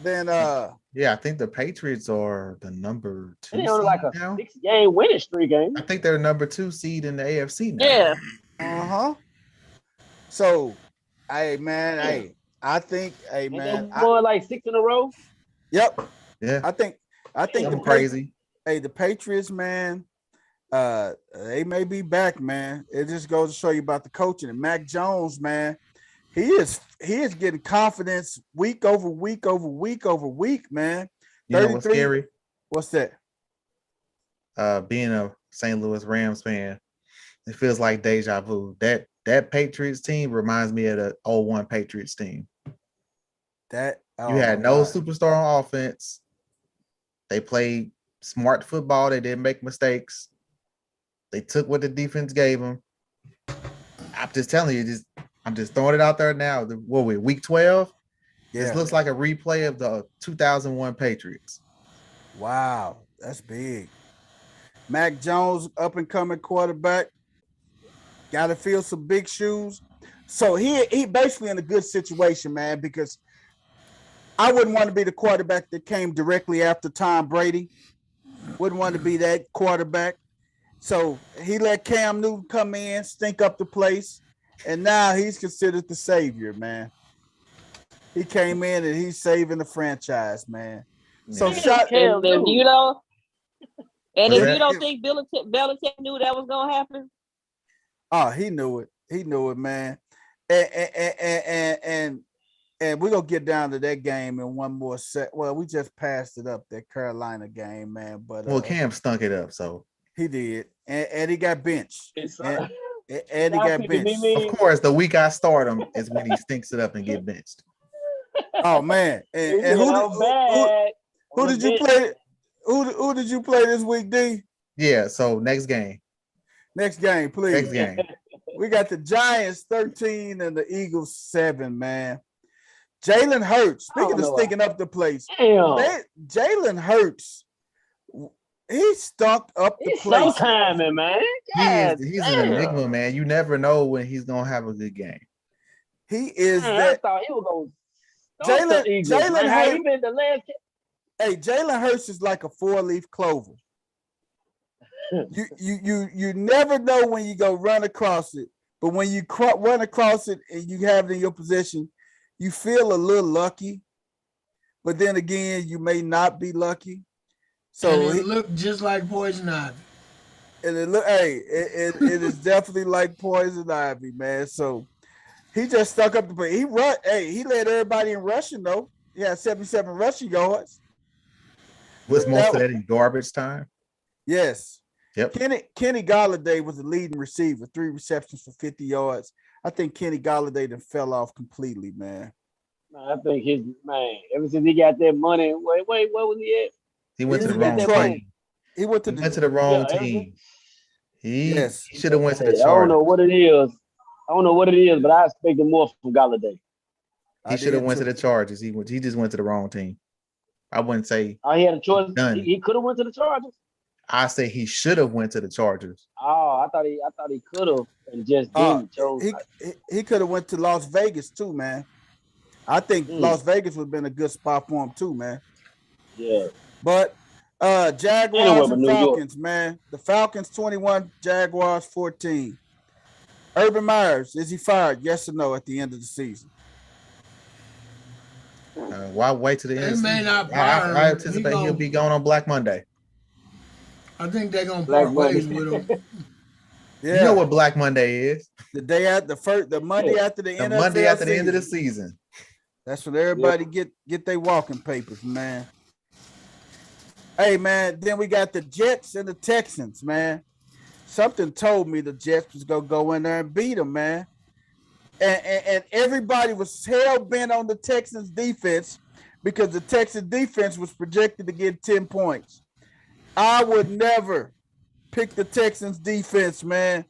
than Yeah, I think the Patriots are the number 2 They seed on like a now. 6-game winning streak, ain't I think they're number 2 seed in the AFC now. Yeah. So, hey, man, I think, hey, man, they won like 6 in a row. Yep. Yeah. I think the crazy. Hey, the Patriots, man, they may be back, man. It just goes to show you about the coaching. And Mac Jones, man, he is getting confidence week over week over week over week, man. You know what's scary? What's that? Being a St. Louis Rams fan, it feels like deja vu. That Patriots team reminds me of the 01 Patriots team. You had no superstar on offense. They played smart football. They didn't make mistakes. They took what the defense gave them. I'm just telling you, I'm just throwing it out there now. What we week 12? Yeah. This looks like a replay of the 2001 Patriots. Wow, that's big. Mac Jones, up and coming quarterback, got to fill some big shoes. So he basically in a good situation, man, because I wouldn't want to be the quarterback that came directly after Tom Brady. Wouldn't want to be that quarterback. So he let Cam Newton come in, stink up the place, and now he's considered the savior, man. He came in and he's saving the franchise, man. So if you don't think Belichick knew that was gonna happen. Oh, he knew it. He knew it, man. And we're gonna get down to that game in one more set. Well, we just passed it up, that Carolina game, man. But Cam stunk it up, so he did, and he got benched. And he got benched. Of course, the week I start him is when he stinks it up and get benched. Oh man! And who did you play? Who did you play this week, D? Yeah. So next game. Next game, please. Next game. We got the Giants 13 and the Eagles 7, man. Jalen Hurts. Speaking of stinking up the place, Jalen Hurts, he stunk up the place. Timing, man. He's an enigma, man. You never know when he's gonna have a good game. He is I thought he was gonna. Jalen Hurts. He been the last. Hey, Jalen Hurts is like a 4-leaf clover. You never know when you go run across it, but when you run across it and you have it in your possession, you feel a little lucky. But then again, you may not be lucky. So And it looked just like poison ivy. and it look, hey, it is definitely like poison ivy, man. So he just stuck up the play. He run, hey, he led everybody in rushing though. He had 77 rushing yards. Was But most of that in garbage time? yes. Yep. Kenny Golladay was the leading receiver, 3 receptions for 50 yards. I think Kenny Golladay then fell off completely, man. I think his man, ever since he got that money, wait, where was he at? He went to the He's in wrong Detroit. team. He went to the wrong team. He should have went to the Chargers. I don't know what it is. But I expected more from Golladay. He should have went to the Chargers. He just went to the wrong team. I wouldn't say he had a choice. He could have went to the Chargers. I say he should have went to the Chargers. Oh, I thought he could have and just didn't. He could have went to Las Vegas too, man. I think Las Vegas would have been a good spot for him too, man. Yeah. But Jaguars and Falcons, man. The Falcons 21, Jaguars 14. Urban Myers, is he fired? Yes or no at the end of the season? Why wait to the end? They may not fire I anticipate he'll be going on Black Monday. I think they're gonna part ways with him. Yeah. You know what Black Monday is? The day after the Monday after the NFL Monday after the end of the season. season. That's when everybody get their walking papers, man. Hey, man, then we got the Jets and the Texans, man. Something told me the Jets was gonna go in there and beat them, man. And everybody was hell-bent on the Texans defense because the Texans defense was projected to get 10 points. I would never pick the Texans defense, man.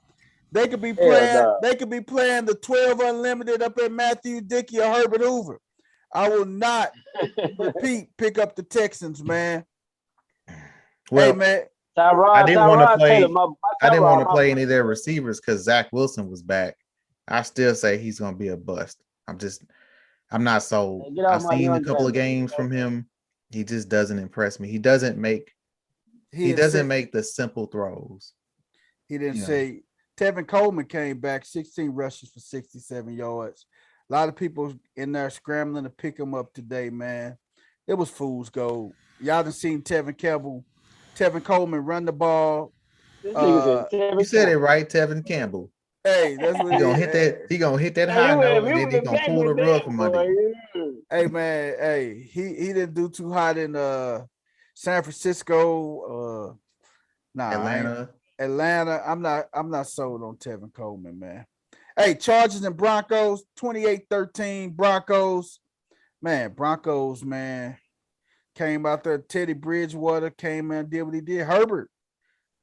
They could be playing. They could be playing the 12 unlimited up at Matthew Dickey or Herbert Hoover. I will not pick up the Texans, man. Well, hey, man. I didn't want to play. I didn't want to play any of their receivers because Zach Wilson was back. I still say he's going to be a bust. I'm not sold. I've seen a couple of games from him. He just doesn't impress me. He doesn't make the simple throws. He didn't say. Tevin Coleman came back, 16 rushes for 67 yards. A lot of people in there scrambling to pick him up today, man. It was fool's gold. Y'all done seen Tevin Coleman run the ball. You said it right, Tevin Campbell. Hey, that's what he gonna hit that. He gonna hit that high note, and then he gonna pull the rug from under you. Hey, man. Hey, he didn't do too hot in San Francisco. Atlanta. I'm not sold on Tevin Coleman, man. Hey, Chargers and Broncos, 28-13 Broncos. Man, Broncos, man. Came out there. Teddy Bridgewater came in and did what he did. Herbert,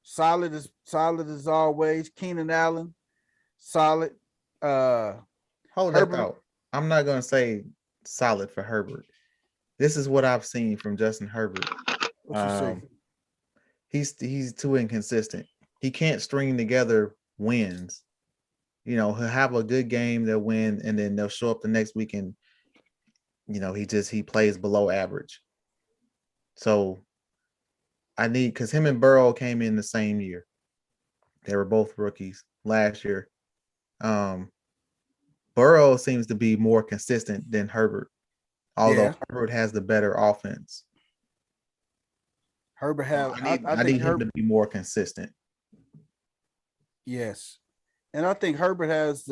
solid as always. Keenan Allen, solid. Hold that thought. I'm not gonna say solid for Herbert. This is what I've seen from Justin Herbert. What you see? He's too inconsistent. He can't string together wins. He'll have a good game, they'll win, and then they'll show up the next week and he plays below average. So because him and Burrow came in the same year. They were both rookies last year. Burrow seems to be more consistent than Herbert, although Herbert has the better offense. Herbert have. I need him to be more consistent. Yes, and I think Herbert has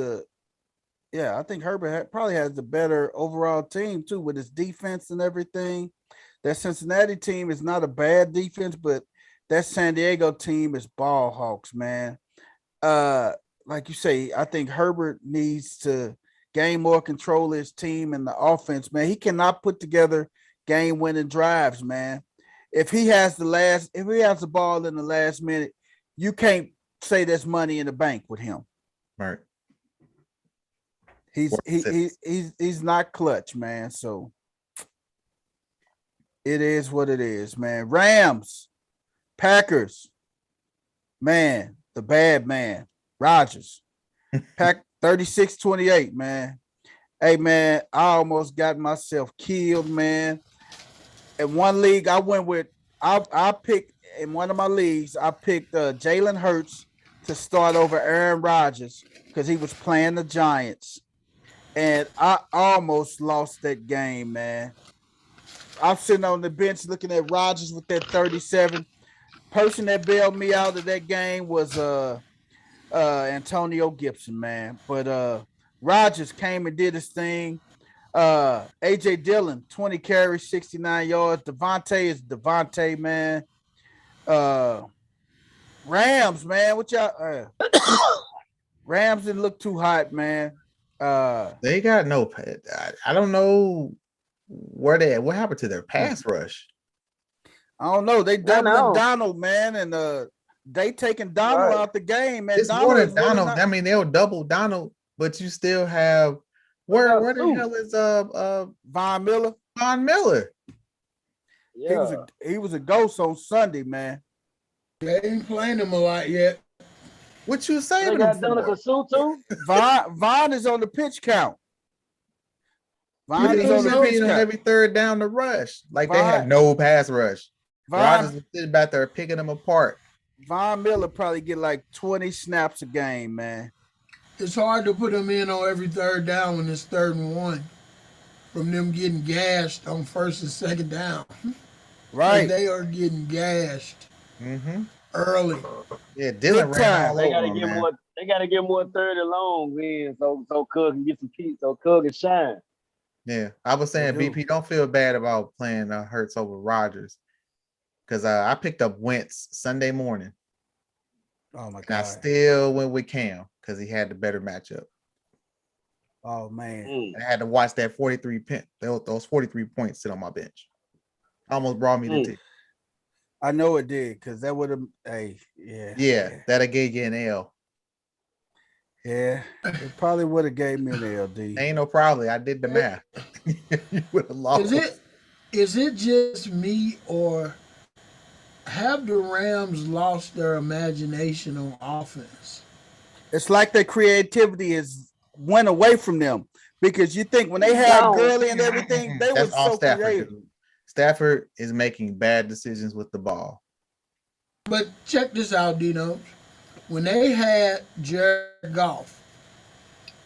probably has the better overall team too with his defense and everything. That Cincinnati team is not a bad defense, but that San Diego team is ball hawks, man. Like you say, I think Herbert needs to gain more control of his team and the offense, man. He cannot put together game-winning drives, man. If he has the ball in the last minute, you can't say there's money in the bank with him. Right. He's not clutch, man. So it is what it is, man. Rams, Packers, man, the bad man, Rodgers. Pack 36-28, man. Hey, man, I almost got myself killed, man. In one league, I went with I picked in one of my leagues. I picked Jalen Hurts to start over Aaron Rodgers because he was playing the Giants, and I almost lost that game, man. I'm sitting on the bench looking at Rodgers with that 37. Person that bailed me out of that game was Antonio Gibson, man. But Rodgers came and did his thing. AJ Dillon, 20 carries, 69 yards. Devontae is Devontae, man. Uh Rams, man. What y'all Rams didn't look too hot, man. They got no. I don't know where they. What happened to their pass rush? I don't know. They I doubling know. Donald, man, and they taking Donald Right. out the game, man. It's more Donald than is really Donald. not. I mean, they'll double Donald, but you still have where about the Sue? hell is Von Miller. Von Miller? Yeah. He was a ghost on Sunday, man. They ain't playing him a lot yet. What you They saving him got for? Donica Sue too. Von is on the pitch count. Von But is he on the should pitch be on count. every third down to rush. Like they Von- have no pass rush. Rodgers Von, was sitting back there picking them apart. Von Miller probably get like 20 snaps a game, man. It's hard to put him in on every third down when it's 3rd and 1 from them getting gashed on 1st and 2nd down. Right. They are getting gashed Mm-hmm. early. Yeah, Dylan Big ran time. all They over gotta him, get man. more. They gotta get more 30 longs in, so Cook can get some feet, so Cook can shine. Yeah, I was saying, They do. BP, don't feel bad about playing Hurts over Rodgers because I picked up Wentz Sunday morning. Oh my And I god. still went with Cam because he had the better matchup. Oh man. Mm, I had to watch that 43 those 43 points sit on my bench. Almost brought me to Mm. tears. I know it did because that would have. Hey, yeah. Yeah, that'll gave you an L. Yeah. It probably would have gave me an LD. Ain't no problem. I did the math. You would have lost. Is it just me, or have the Rams lost their imagination on offense? It's like their creativity has went away from them because you think when they had No. Gurley and everything, they were That's all so Stafford. creative. Dude. Stafford is making bad decisions with the ball. But check this out, Dino. When they had Jared Goff,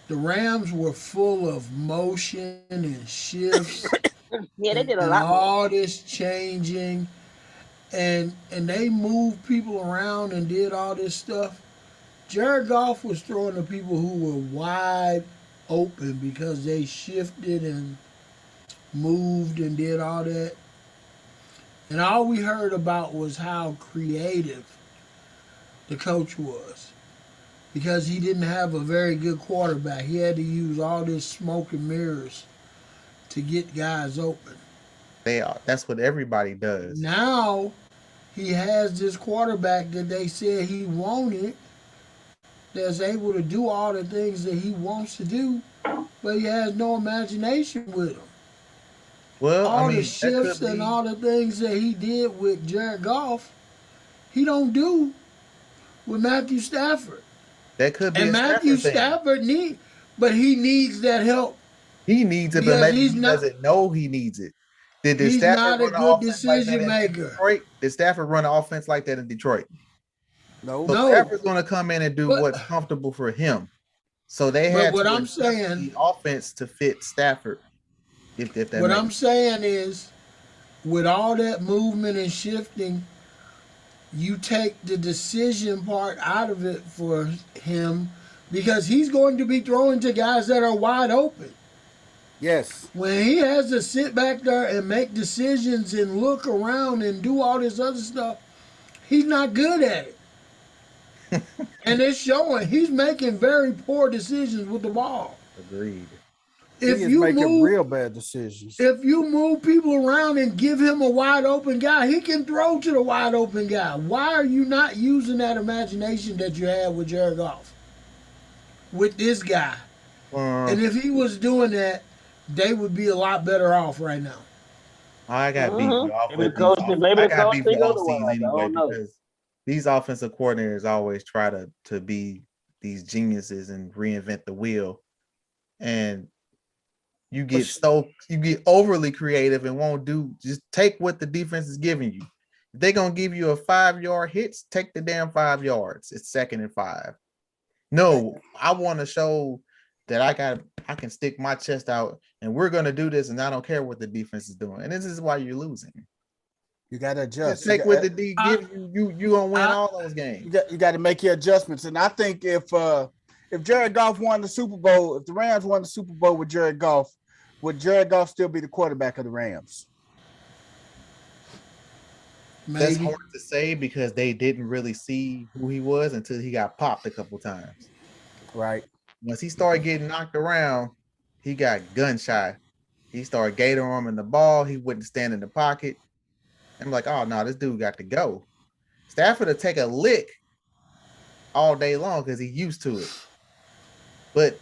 the Rams were full of motion and shifts Yeah, they did a and lot more. all this changing, and they moved people around and did all this stuff. Jared Goff was throwing to people who were wide open because they shifted and moved and did all that. And all we heard about was how creative the coach was, because he didn't have a very good quarterback. He had to use all this smoke and mirrors to get guys open. That's what everybody does. Now he has this quarterback that they said he wanted, that's able to do all the things that he wants to do, but he has no imagination with him. Well, All I mean, the that shifts could and be, all the things that he did with Jared Goff, he don't do with Matthew Stafford. that could be And a Matthew Stafford thing. But he needs that help. He needs it, but Because maybe he's he not- doesn't know he needs it. Did He's Stafford not a run an good offense like that decision in maker. Detroit? Did Stafford run an offense like that in Detroit? No. So No. Stafford's going to come in and do But- what's comfortable for him. So they But had what to I'm adjust saying- the offense to fit Stafford. If that What makes I'm saying is, with all that movement and shifting, you take the decision part out of it for him, because he's going to be throwing to guys that are wide open. Yes. When he has to sit back there and make decisions and look around and do all this other stuff, he's not good at it. And it's showing. He's making very poor decisions with the ball. agreed. If he is you making move, real bad decisions. if you move people around and give him a wide open guy, he can throw to the wide open guy. Why are you not using that imagination that you had with Jared Goff? With this guy. And if he was doing that, they would be a lot better off right now. I got beef Mhm. off Maybe with the coach- these. maybe I the got coach beef think with otherwise. OCs I anyway don't know. because these offensive coordinators always try to be these geniuses and reinvent the wheel. And you get overly creative and won't just take what the defense is giving you. If they're gonna give you a 5-yard hit, take the damn 5 yards. It's 2nd and 5. No, I want to show that I can stick my chest out and we're gonna do this, and I don't care what the defense is doing. And this is why you're losing. You gotta adjust. Just take what the D gives you. You gonna win all those games. You got to make your adjustments. And I think if Jared Goff won the Super Bowl, if the Rams won the Super Bowl with Jared Goff, would Jared Goff still be the quarterback of the Rams? Maybe. That's hard to say because they didn't really see who he was until he got popped a couple times. Right. Once he started getting knocked around, he got gun shy. He started gator arming the ball. He wouldn't stand in the pocket. I'm like, oh no, this dude got to go. Stafford will take a lick all day long because he's used to it. But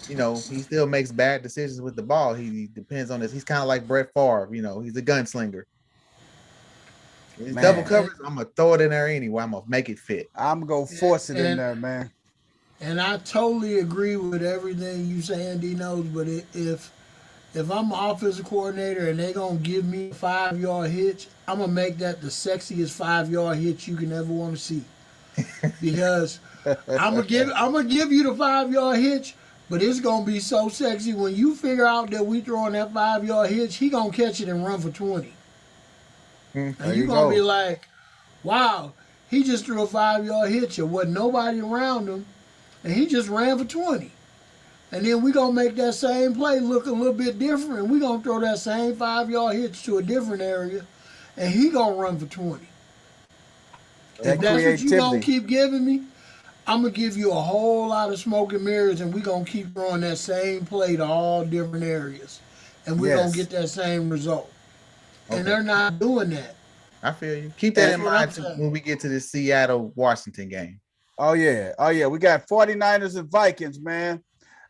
he still makes bad decisions with the ball. He depends on this. He's kind of like Brett Favre. He's a gunslinger. It's double coverage. I'm gonna throw it in there anyway. I'm gonna make it fit. I'm gonna force it in there, man. And I totally agree with everything you saying, D knows. But if I'm an offensive coordinator and they gonna give me a 5-yard hitch, I'm gonna make that the sexiest 5-yard hitch you can ever want to see. Because I'm gonna give you the 5-yard hitch, but it's gonna be so sexy when you figure out that we throwing that 5-yard hitch. He gonna catch it and run for 20. And you're going to be like, wow, he just threw a 5-yard hitch. There wasn't nobody around him, and he just ran for 20. And then we're going to make that same play look a little bit different, and we're going to throw that same 5-yard hitch to a different area, and he going to run for 20. If that's what you're going to keep giving me, I'm going to give you a whole lot of smoke and mirrors, and we're going to keep throwing that same play to all different areas, and we're going to get that same result. Okay. And they're not doing that. I feel you. Keep that in mind when we get to the Seattle-Washington game. Oh, yeah. We got 49ers and Vikings, man.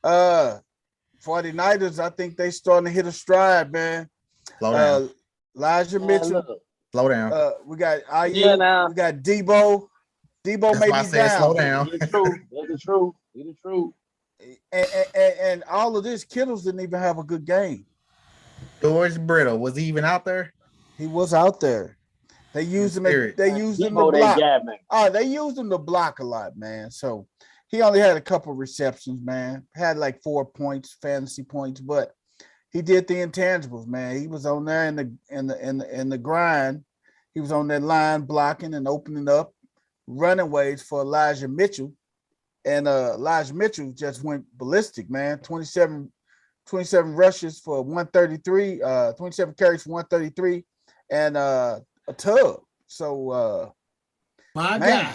49ers, I think they starting to hit a stride, man. Slow down. Elijah Mitchell. Slow down. We got Ayuk. We got Debo. Debo may be down. Slow down. That's the truth. And all of this, Kittles didn't even have a good game. George Brittle, was he even out there? He was out there. They used him. They used him to block. They used him to block a lot, man. So he only had a couple receptions, man. Had like 4 points, fantasy points, but he did the intangibles, man. He was on there in the grind. He was on that line blocking and opening up running ways for Elijah Mitchell, and Elijah Mitchell just went ballistic, man. 27 rushes for 133, 27 carries for 133, and a tub. So, my guy.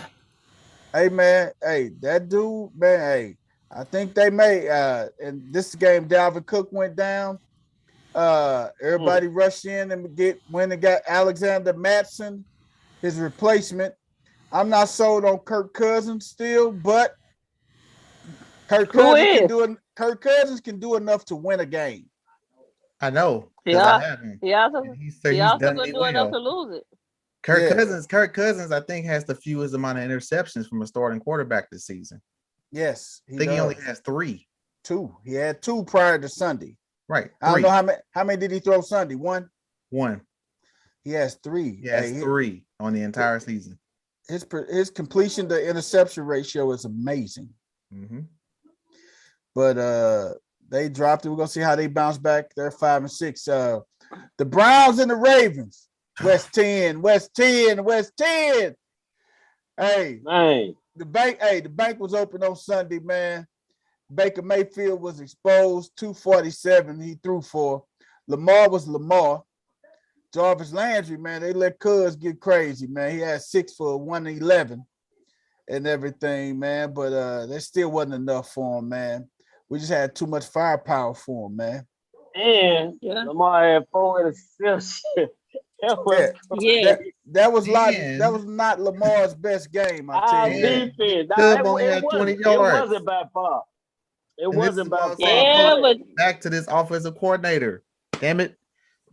Hey, man. Hey, that dude, man. Hey, I think they may. In this game, Dalvin Cook went down. Everybody rushed in and went and got Alexander Mattison, his replacement. I'm not sold on Kirk Cousins still, but Kirk Cousins can do enough to win a game. I know. He also can do enough to lose it. Kirk Cousins, I think, has the fewest amount of interceptions from a starting quarterback this season. Yes, I think he only has 3. 2. He had 2 prior to Sunday. Right. 3. I don't know how many did he throw Sunday? 1. He has 3. He has 3 on the entire season. His completion to interception ratio is amazing. Mm-hmm. But they dropped it. We're gonna see how they bounce back. They're 5-6. The Browns and the Ravens. West 10. Hey, man. The bank was open on Sunday, man. Baker Mayfield was exposed. 247 he threw for. Lamar was Lamar. Jarvis Landry, man, they let Cuz get crazy, man. He had 6 for 111 and everything, man. But there still wasn't enough for him, man. We just had too much firepower for him, man. And Lamar had 4 interceptions. That was not Lamar's best game, I tell you. Defense. It 20 yards. It wasn't by far. It wasn't by far. Yeah, but back to this offensive coordinator. Damn it.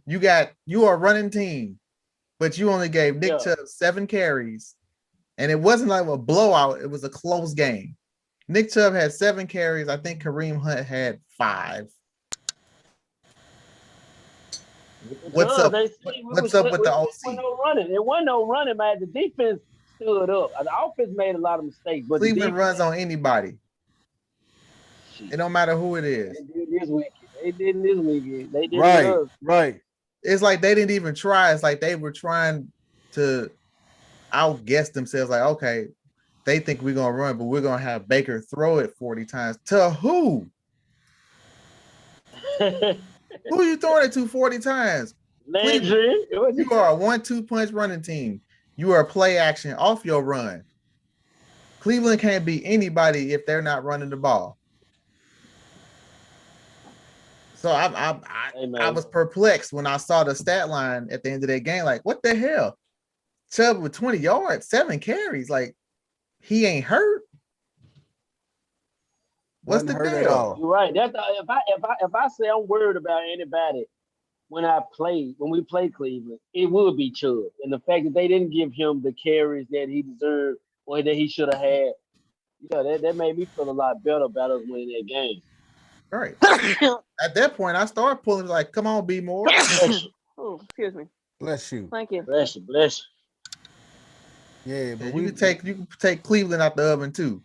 You are a running team, but you only gave Nick Chubb 7 carries. And it wasn't like a blowout, it was a close game. Nick Chubb had 7 carries. I think Kareem Hunt had 5. What's Because up? they see we What's was up with the it OC? wasn't no running. It wasn't no running, man. The defense stood up. The offense made a lot of mistakes, but the Cleveland defense, runs on anybody. shit, It don't matter who it is. they did this weekend. They did this weekend. They did with Right, us. right. It's like they didn't even try. It's like they were trying to outguess themselves. Like, okay, they think we're gonna run, but we're gonna have Baker throw it 40 times. To who? Who are you throwing it to 40 times? Landry, You are a 1-2 punch running team. You are play action off your run. Cleveland can't beat anybody if they're not running the ball. So I was perplexed when I saw the stat line at the end of that game. Like, what the hell? Chubb with 20 yards, 7 carries. Like, he ain't hurt. What's Wasn't the hurt at deal? all. You're right. That's if I say I'm worried about anybody when we play Cleveland, it would be Chubb. And the fact that they didn't give him the carries that he deserved or that he should have had, that made me feel a lot better about us winning that game. All right. At that point, I started pulling like, come on, be more. Oh, excuse me. Bless you. Thank you. Bless you. Yeah, but You can take Cleveland out the oven too.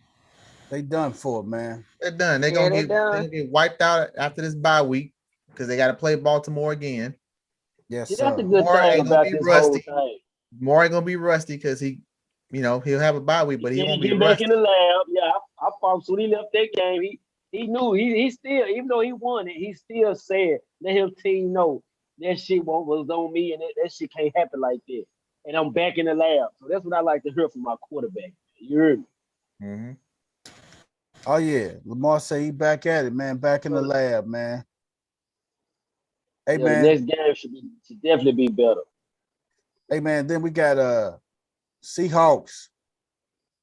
they done for it, man. They're done. They're Yeah, gonna they're done. get wiped out after this bye week because they got to play Baltimore again. Yes, See, that's sir. a good Moore thing ain't gonna about be this rusty. whole thing. More ain't gonna be rusty because he'll have a bye week, but he won't be get back rusty. in the lab. Yeah, I thought when he left that game, he knew he still, even though he won it, he still said, let his team know that shit was on me and that shit can't happen like that. And I'm back in the lab. So that's what I like to hear from my quarterback. You heard me? Mm-hmm. Oh yeah, Lamar say he back at it, man. Back in the lab, man. Hey Yeah, man. the next game should definitely be better. Hey man. Then we got Seahawks,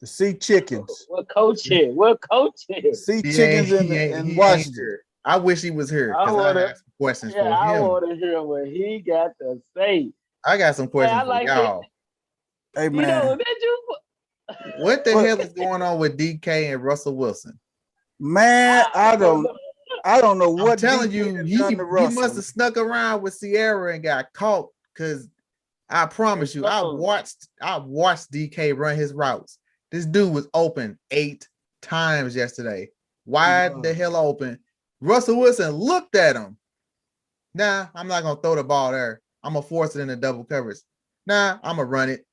the Sea Chickens, What coach here? the Sea Chickens in Washington. I wish he was here because I have some questions for I him. want to hear what he got to say. I got some questions I like for y'all. Hey man. What the hell is going on with DK and Russell Wilson? Man, I don't know what. I'm telling DK you, done he done to Russell. must have snuck around with Sierra and got caught. Because I promise you, I watched DK run his routes. This dude was open 8 times yesterday. Wide the hell open. Russell Wilson looked at him. Nah, I'm not gonna throw the ball there. I'm gonna force it into double coverage. Nah, I'm gonna run it.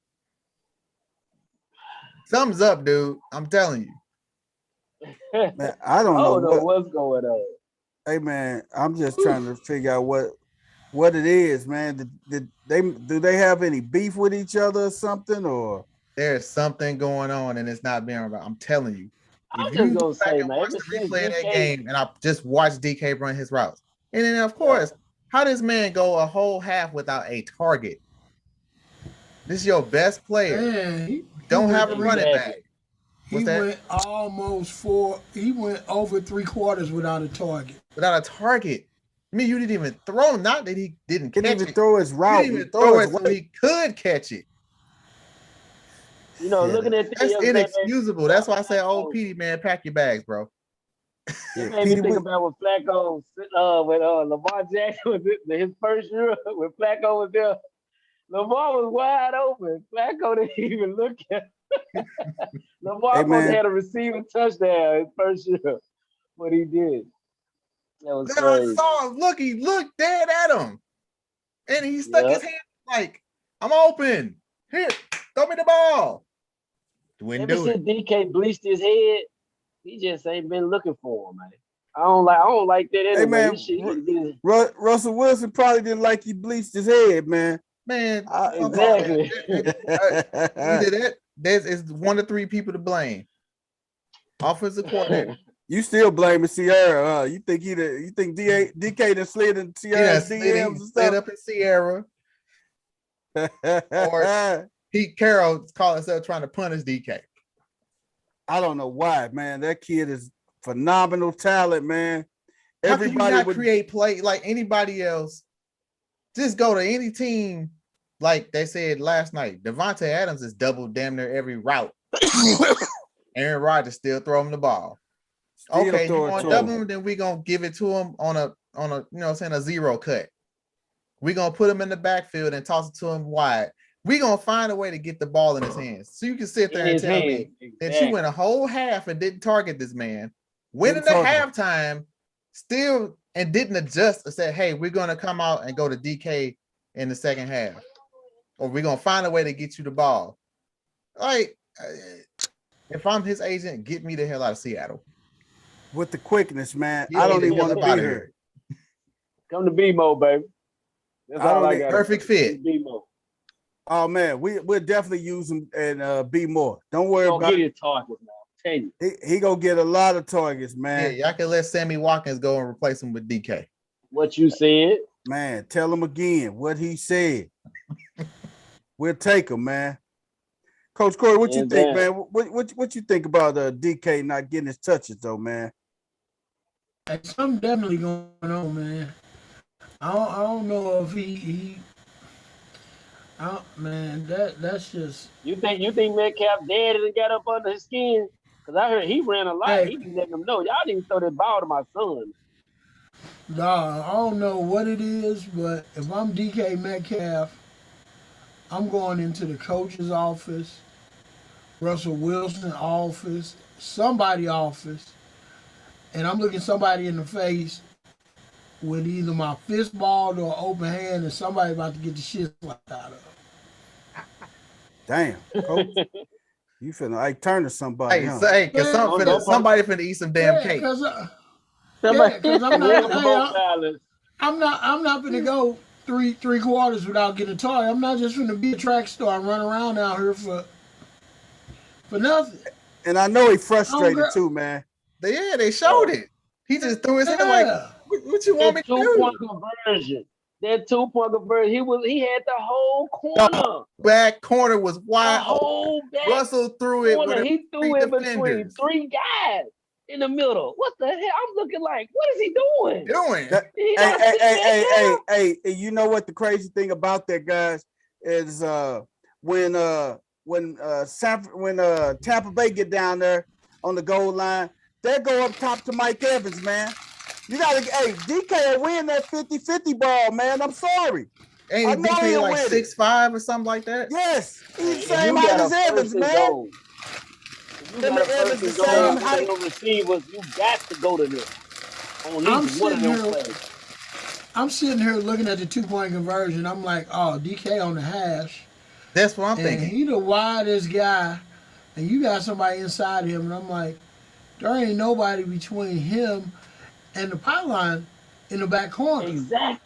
Something's up, dude. I'm telling you. Man, I don't know what's going on. Hey man, I'm just trying to figure out what it is, man. Do they have any beef with each other or something? Or there's something going on and it's not being about. I'm telling you. I'm just gonna say, man, watch the replay of that game, and I just watched DK run his routes. And then, of course, how does man go a whole half without a target? This is your best player. Man, he don't have a running back. He went over 3 quarters without a target. Without a target. I mean, you didn't even throw him. Not that he didn't catch it. Didn't even throw his route. He didn't even throw it so he could catch it. You know, looking at that's inexcusable. That's why I say, "Oh, Petey, man, pack your bags, bro." It made me think about when Flacco, when Lamar Jackson was his first year when Flacco was there. Lamar was wide open. Flacco didn't even look at him. Lamar had a receiving touchdown his first year, but he did. That was crazy. I saw him. Look, he looked dead at him, and he stuck his hand like, "I'm open. Here, throw me the ball." Ever since DK bleached his head, he just ain't been looking for him, man. I don't like that anyway. Hey man, Russell Wilson probably didn't like he bleached his head, man. Man, exactly. Either that, there's 1 or 3 people to blame. Offensive coordinator. You still blaming Sierra? You think DK done slid in Sierra's DMs and stuff? Slid up in Sierra. Or Pete Carroll called himself trying to punish DK. I don't know why, man. That kid is phenomenal talent, man. Everybody How can you not create play like anybody else? Just go to any team, like they said last night. Devontae Adams is double damn near every route. Aaron Rodgers still throw him the ball. Okay, you want to double him, then we gonna give it to him on a a 0 cut. We're gonna put him in the backfield and toss it to him wide. We're gonna find a way to get the ball in his hands. So you can sit there In and his tell me hand. that Exactly. you went a whole half and didn't target this man, went Didn't into target halftime, still and didn't adjust and said, hey, we're gonna come out and go to DK in the second half, or we're gonna find a way to get you the ball. Like, if I'm his agent, get me the hell out of Seattle. with the quickness, man. Get I me don't the even hell want to up be outta here. Come to BMO, baby. That's I all don't I need- got. Perfect fit. BMO. Oh man, we'll definitely use him and be more. Don't worry Don't about get it. his targets now. Tell you. He gonna get a lot of targets, Yeah, man. y'all can let Sammy Watkins go and replace him with DK. What you said. Man, tell him again what he said. We'll take him, man. Coach Corey, what you And think, that- man? What you think about DK not getting his touches though, man? Hey, something definitely going on, man. I don't know if man, that's just. You think Metcalf dead and got up under his skin? Because I heard he ran a lot. Hey. He be letting them know. Y'all didn't throw that ball to my son. Dog, I don't know what it is, but if I'm DK Metcalf, I'm going into the coach's office, Russell Wilson office, somebody office, and I'm looking somebody in the face with either my fist balled or open hand, and somebody about to get the shit slapped out of. Damn, coach, you finna Ike Turner somebody, Hey, huh? cause Don't somebody finna eat some damn cake. Because Somebody, I'm real not. Hey, profiling. I'm not gonna go three quarters without getting a toy. I'm not just gonna be a track star and run around out here for nothing. And I know he Oh, frustrated girl. too, man. They showed it. He just threw his hand like, Yeah. what you want me That to do? 2-point conversion. That 2-point conversion. He had the whole corner. Back corner was The wide open. whole back Russell threw it corner. with He threw three it between defenders. 3 guys in the middle. What the hell? I'm looking like, what is he doing? That- He hey, not hey, sitting hey, hey, there? hey, hey, you know what the crazy thing about that, guys, is when Tampa Bay get down there on the goal line, they go up top to Mike Evans, man. You gotta, hey, DK will win that 50-50 ball, man. I'm sorry. I Ain't know DK he'll like win it. 6'5" or something like that? Yes, he's the If same you height got as a Evans, first and man. goal, if you Him got and a Evans first the and goal same with height. them receivers, you got to go to them on I'm each one of sitting them here. plays. I'm sitting here looking at the 2-point conversion. I'm like, oh, DK on the hash, That's what I'm and thinking. he the widest guy, and you got somebody inside him, and I'm like, there ain't nobody between him and the pylon in the back corner. Exactly.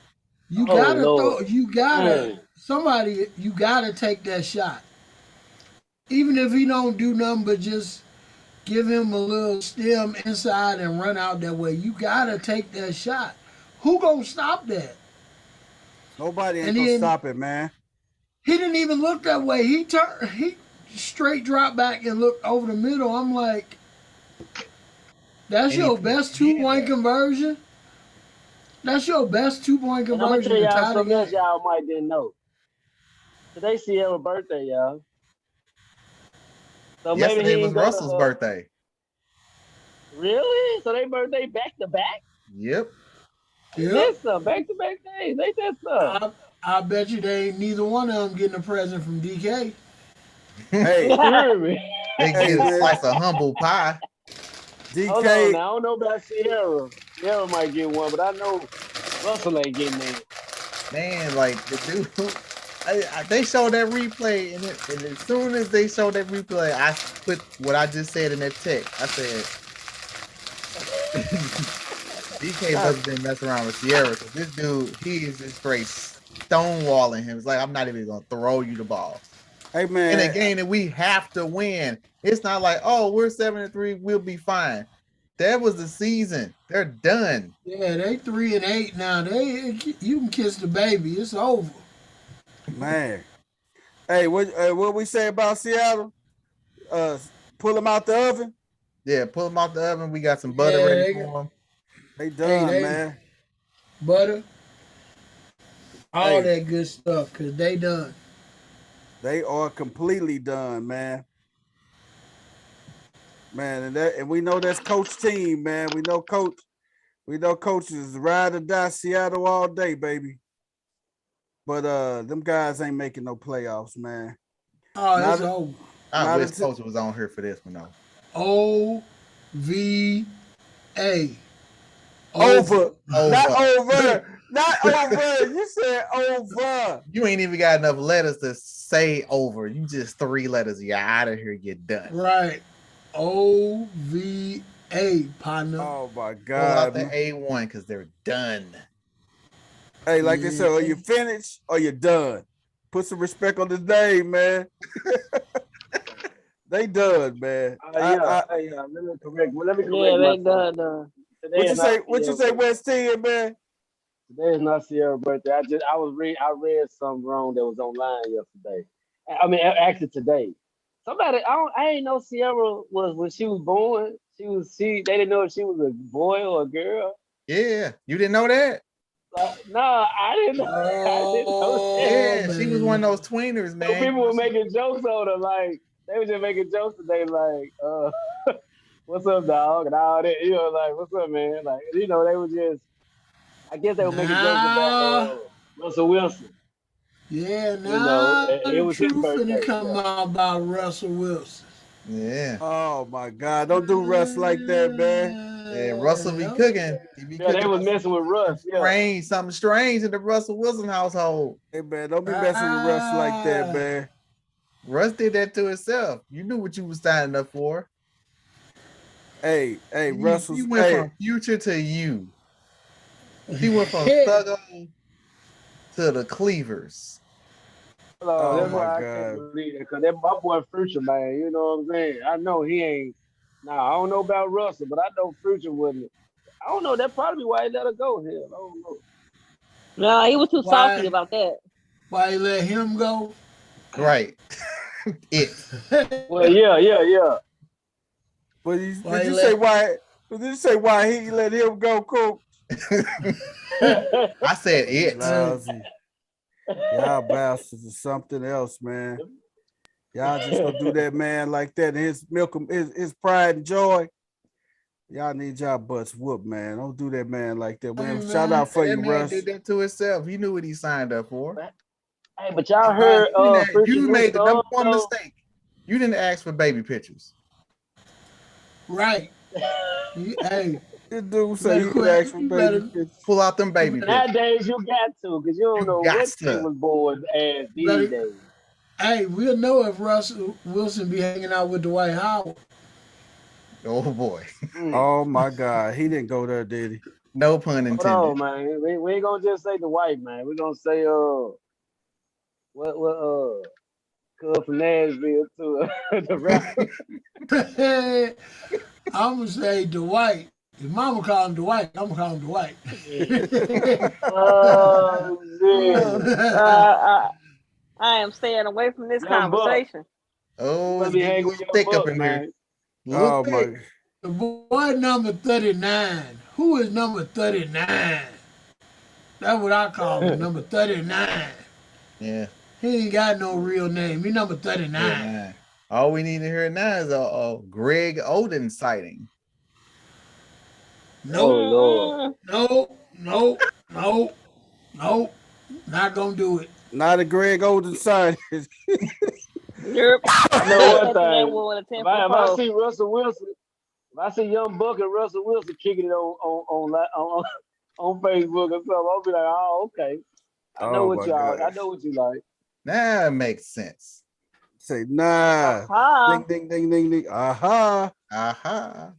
You Oh, gotta Lord. you gotta take that shot. Even if he don't do nothing but just give him a little stem inside and run out that way. You gotta take that shot. Who gonna stop that? Nobody ain't And gonna then stop it, man. he didn't even look that way. He straight dropped back and looked over the middle. I'm like, that's And he your put best his two hand point there. conversion. That's your best 2-point And I'm going to conversion tell to y'all tie the something else game. y'all might didn't know. Today's Sierra's birthday, y'all. So maybe Yesterday he was didn't go to Russell's her. birthday. Really? So they birthday back to back? Yep. Ain't Yep. that some back to back days? Ain't that some? I bet you they ain't neither one of them getting a present from DK. Hey, You heard me? They hey, get a man, slice of humble pie. Hold on DK. now. I don't know about Sierra. Sierra might get one, but I know Russell ain't getting that. Man, like the dude, they showed that replay, and as soon as they showed that replay, I put what I just said in that text. I said, DK must have been messing around with Sierra because this dude, he is just straight stonewalling him. It's like, I'm not even going to throw you the ball. Hey, In a man. game that we have to win. It's not like, oh, we're 7-3, we'll be fine. That was the season. They're done. Yeah, they 3-8 now. You can kiss the baby. It's over. Man. Hey, what we say about Seattle? Pull them out the oven. Yeah, pull them out the oven. We got some butter ready for them. They done, man. Butter, all Hey. that good stuff, cause they done. They are completely done, man. Man, and we know that's coach team, man. We know coach is ride or die Seattle all day, baby. But them guys ain't making no playoffs, man. Oh, Not it's over. I not wish until Coach was on here for this one though. OVA. over. Not Over. over. Not over. You said over. You ain't even got enough letters to say over. You just 3 letters. You're out of here. Get done. Right. OVA, partner. Oh my Pull out God. the A1 because they're done. Hey, like they said, are you finished or you done? Put some respect on this name, man. They done, man. Let me correct. Let me correct Yeah, they myself. done. Today What you is say? not What you Sierra's say, birthday. West End, man? Today is not Sierra's birthday. I read something wrong that was online yesterday. I mean, actually today. Somebody I ain't know Sierra was when she was born. They didn't know if she was a boy or a girl. Yeah. You didn't know that? No, I didn't know. I didn't know that. Yeah. man. She was one of those tweeners, So man. people were making jokes on her, like they were just making jokes today, like, what's up, dog? And all that, like, what's up, man? Like, they were just I guess they were making jokes about Russell Wilson. Yeah, It the was his truth finna birthday. come out about Russell Wilson. Yeah. Oh my God! Don't do Russ like that, man. Yeah. Russell be cooking. He be cooking. They was messing with Russ. Yeah. Something strange in the Russell Wilson household. Hey man, don't be messing with Russ like that, man. Russ did that to himself. You knew what you was signing up for. Hey, Russell's. He went Hey, from Future to you. He went from Thuggo to the Cleavers. Oh, That's my why I God. can't believe that, because that my boy Future, man. You know what I'm saying? I know he ain't. Nah, I don't know about Russell, but I know Future wouldn't. I don't know. That probably why he let her go. Hell, I don't know. No, he was too salty Why? about that. Why you let him go? Right. Well, yeah. But Why did he you let- say why? Did you say why he let him go, Coach? I said it. Lousy. Y'all bastards or something else, man. Y'all just gonna do that man like that. His pride and joy. Y'all need y'all butts whooped, man. Don't do that man like that. Man, Hey, shout man. out for That you, man Russ. did that to himself. He knew what he signed up for. Hey, but y'all heard You made the number one though? mistake. You didn't ask for baby pictures. Right. Hey, This dude say better he can quit. ask for You baby better, pictures. Pull out them baby pictures. Nowadays you got to, because you don't You know got what to. kid was born as these better. days. Hey, we'll know if Russell Wilson be hanging out with Dwight Howard. Oh boy. Oh my God, he didn't go there, did he? No pun intended. Hold on, man. We ain't gonna just say the white man. We're gonna say what Cub from Nashville to the rapper. I'm gonna say Dwight. If Mama call him Dwight, I'm gonna call him Dwight. Oh shit. I am staying away from this Young Buck. conversation. Oh, Let it's me getting hang a with little Young thick up Buck, in here. man. Little Oh thick. my. The boy number 39. Who is number 39? That's what I call him, number 39. Yeah. He ain't got no real name. He number 39. Yeah. All we need to hear now is a Greg Oden sighting. Nope. Oh Lord. Nope. Not gonna do it. Not a Greg Oden sign. Yep. I know one Answer that thing. one with a 10 If foot I pole. see Russell Wilson, if I see Young Buck and Russell Wilson kicking it on Facebook or something, I'll be like, oh, okay. I know Oh what my y'all. I gosh. know what you like. That makes sense. Say nah. Uh-huh. Ding ding ding ding ding. Aha. Aha.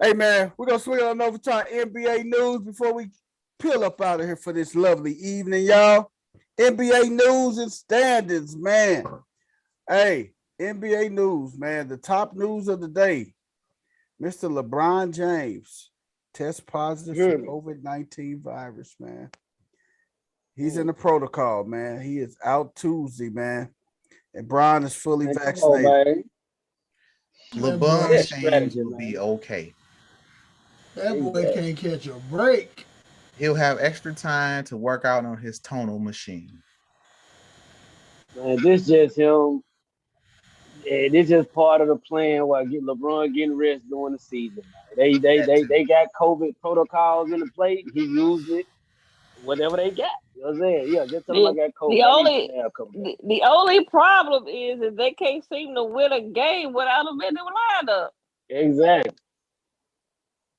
Hey man, we're gonna swing on over to our NBA news before we peel up out of here for this lovely evening, y'all. NBA news and standings, man. Hey, NBA news, man. The top news of the day. Mr. LeBron James test positive for COVID-19 virus, man. He's in the protocol, man. He is out Tuesday, man. And Bron is fully Man, vaccinated. come on, man. LeBron That's James strategy, will be man. okay. That boy can't catch a break. He'll have extra time to work out on his tonal machine. Man, this just him. Yeah, this just part of the plan while LeBron getting rest during the season. Man. They got COVID protocols in the plate. He used it. whatever they got. You know what I'm saying? Yeah, just tell them I got COVID. The I need only some now coming back. the only problem is that they can't seem to win a game without a minute lineup. Exactly.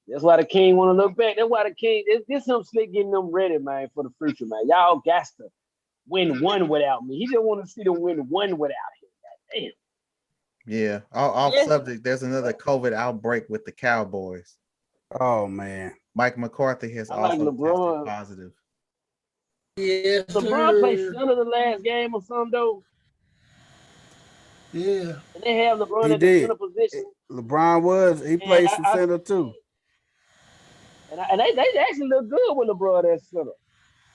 That's why the King want to look back. That's why the King. This him slick getting them ready, man, for the future, man. Y'all got to win one without me. He just want to see them win one without him. Damn. Yeah. Off Yeah. subject, there's another COVID outbreak with the Cowboys. Oh man. Mike McCarthy has I like also LeBron. tested positive. Yes, LeBron played sir. center the last game or something though, Yeah. and they have LeBron He at the did. center position. LeBron he And played some center too. And they actually look good with LeBron at center.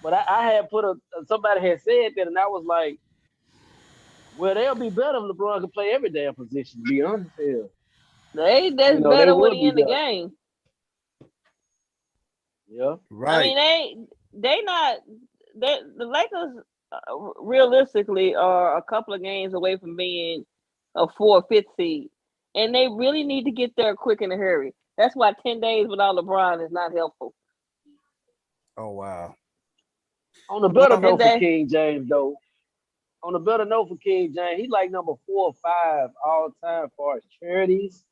But I had put somebody had said that, and I was like, well, they'll be better if LeBron can play every damn position. To be honest, That's they better when would he be in the better. game. Yeah. I Right. mean, the Lakers realistically are a couple of games away from being a 4th, 5th seed, and they really need to get there quick in a hurry. That's why 10 days without LeBron is not helpful. Oh wow. On the better note for they- King James, though. On the better note for King James, he's like number 4 or 5 all time for his charities,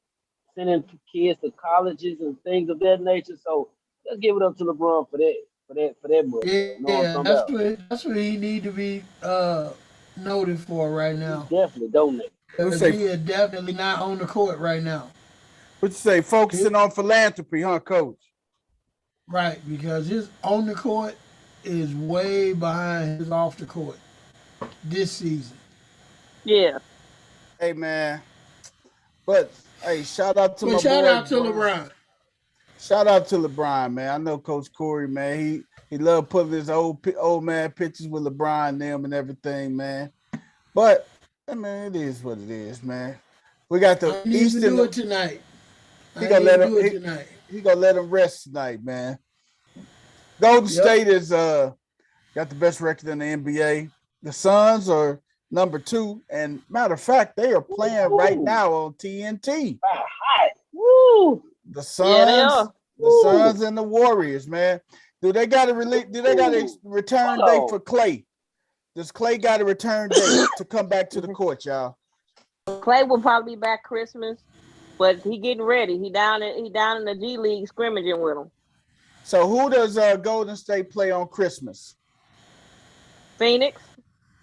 sending kids to colleges and things of that nature. So let's give it up to LeBron for that much. Yeah, You know what I'm talking about? that's what he need to be noted for right He now. definitely donate. Because say- he is definitely not on the court right now. What you say? Focusing on philanthropy, huh, Coach? Right, because his on the court is way behind his off the court this season. Yeah. Hey man. But hey, shout out to But my shout boy. out to LeBron. Shout out to LeBron, man. I know Coach Corey, man. He loved putting his old man pictures with LeBron and them and everything, man. But I mean, it is what it is, man. We got I the didn't even Eastern. do it tonight. He gonna let him Tonight. rest tonight, man. Golden State is got the best record in the NBA. The Suns are number 2, and matter of fact, they are playing right now on TNT. Hot. Woo! The Suns, Yeah, they are. the Suns and the Warriors, man. Do they got a return date for Clay? Does Clay got a return date to come back to the court, y'all? Clay will probably be back Christmas, but he getting ready. He down in the G League scrimmaging with him. So who does Golden State play on Christmas? Phoenix.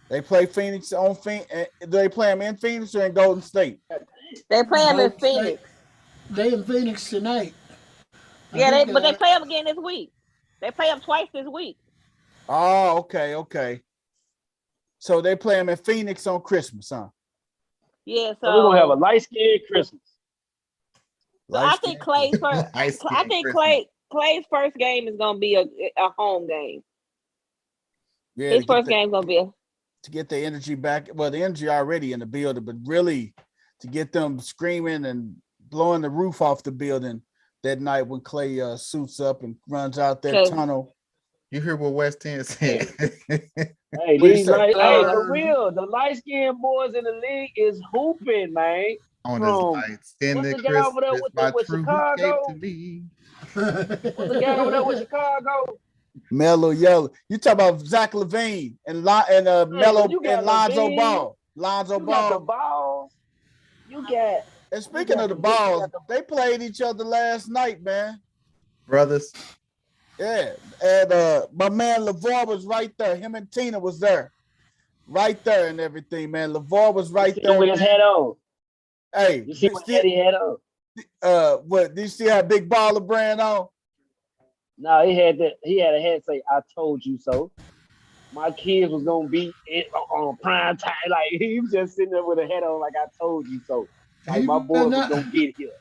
They play Phoenix on Phoenix. Do they play them in Phoenix or in Golden State? They play him in Golden Phoenix. They in Phoenix tonight. Yeah, but they play him again this week. They play him twice this week. Oh, okay. So they play them in Phoenix on Christmas, huh? Yeah, So we're gonna have a light skinned Christmas. So I think Clay's first. I think Clay's first game is gonna be a home game. Yeah, his first game is gonna be to get the energy back. Well, the energy already in the building, but really to get them screaming and blowing the roof off the building that night when Clay suits up and runs out that tunnel. You hear what West 10 said? Hey, for real, the light skinned boys in the league is hooping, man. On his light skinned what's the guy over there with Chicago? To me. What's the guy over there with Chicago? Mellow Yellow. You talk about Zach LaVine and Mellow and Lonzo Ball. Lonzo Ball. The balls. You got. And speaking of the balls, they played each other last night, man. Brothers. Yeah, and my man LeVar was right there. Him and Tina was there, right there, and everything, man. LeVar was right there with his head on. Hey, you see what he had on? What? Did you see how Big Baller brand on? No, he had that. He had a head say, "I told you so." My kids was gonna be on prime time. Like he was just sitting there with a head on, like I told you so. Like my boy was gonna get here.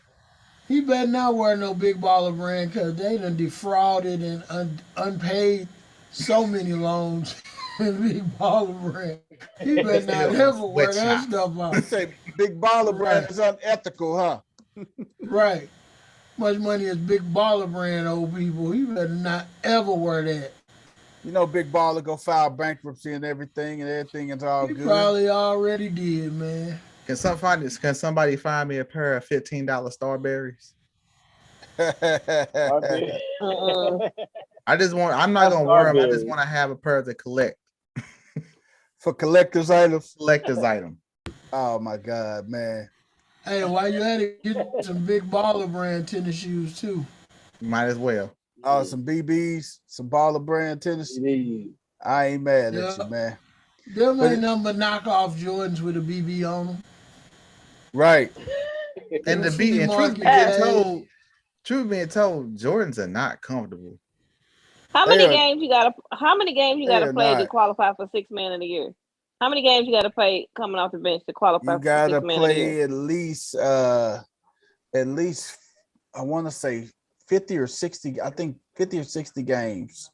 He better not wear no Big Baller brand because they done defrauded and unpaid so many loans in Big Baller brand. He better not ever wear that stuff out. You say Big Baller brand is unethical, huh? Right. Much money is Big Baller brand, old people. He better not ever wear that. You know, Big Baller go file bankruptcy and everything is all good. He probably already did, man. Can somebody find me a pair of $15 Starberries? I'm not That's gonna wear them. I just Starberry. want to have a pair to collect. For collector's items. Collector's item. Oh my God, man. Hey, while you at it, get some big baller brand tennis shoes too. Might as well. Oh, some BBs, some baller brand tennis. Indeed. I ain't mad at you, Yeah, man. them But ain't nothing but knockoff Jordans with a BB on them. right. And Them the flea truth be market getting tag. told, Jordans are not comfortable. How They many are games you gotta? How many games you they gotta are play to not. qualify for six man of the year? How many games you gotta play coming off the bench to qualify You for gotta six man of the year? play at least I want to say 50 or 60, I think 50 or 60 games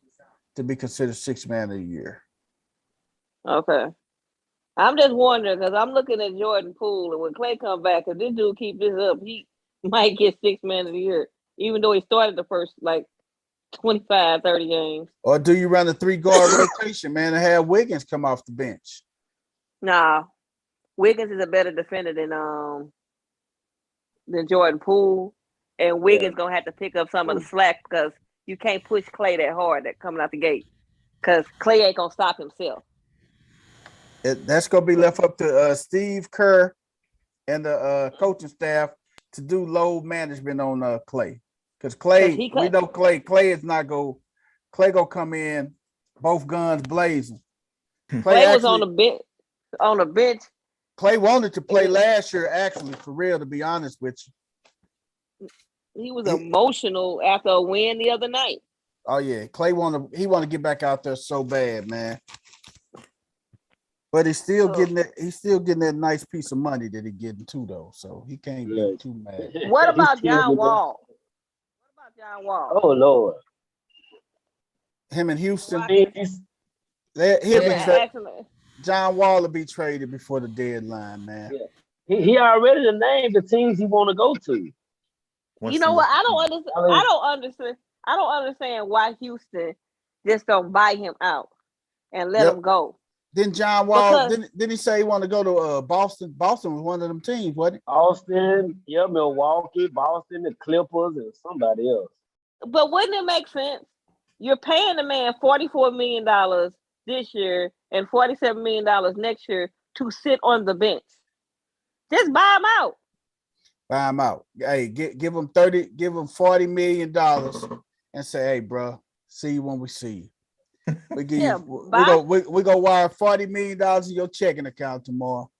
to be considered six man of the year. Okay. I'm just wondering because I'm looking at Jordan Poole, and when Clay come back, if this dude keep this up, he might get six man of the year, even though he started the first like 25, 30 games. Or do you run a 3-guard rotation, man, and have Wiggins come off the bench? Nah, Wiggins is a better defender than Jordan Poole, and Wiggins gonna have to pick up some of the slack because you can't push Clay that hard that coming out the gate because Clay ain't gonna stop himself. That's gonna be left up to Steve Kerr and the coaching staff to do load management on Clay. Because Clay, we know Clay is not Clay gonna come in both guns blazing. Clay was on the bench. Clay wanted to play last year, actually, for real, to be honest with you. He was emotional after a win the other night. Oh yeah, Clay want to get back out there so bad, man. But he's still getting that nice piece of money that he's getting too, though. So he can't get too mad. What about John Wall? Oh Lord. Him in Houston. Right. John Wall will be traded before the deadline, man. Yeah. He already named the teams he want to go to. You know what? I don't understand why Houston just don't buy him out and let him go. Then John Wall didn't he say he want to go to Boston? Boston was one of them teams, wasn't it? Austin, Milwaukee, Boston, the Clippers, and somebody else. But wouldn't it make sense? You're paying the man $44 million this year and $47 million next year to sit on the bench. Just buy him out. Buy him out. Hey, give him $40 million and say, hey, bro, see you when we see you. We give we go wire $40 million in your checking account tomorrow.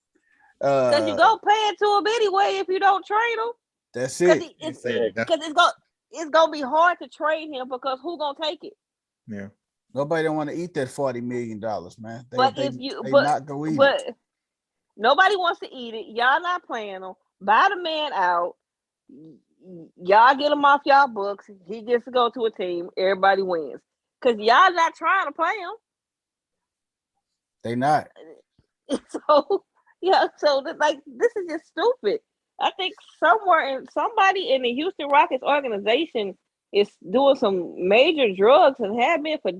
Because you go pay it to him anyway if you don't trade him. That's it. Because it's gonna be hard to trade him because who gonna take it? Yeah. Nobody don't want to eat that $40 million, man. Not gonna eat it. Nobody wants to eat it. Y'all not playing him. Buy the man out. Y'all get him off y'all books. He gets to go to a team. Everybody wins. Because y'all not trying to play him. They not. So this is just stupid. I think somebody in the Houston Rockets organization is doing some major drugs and have been for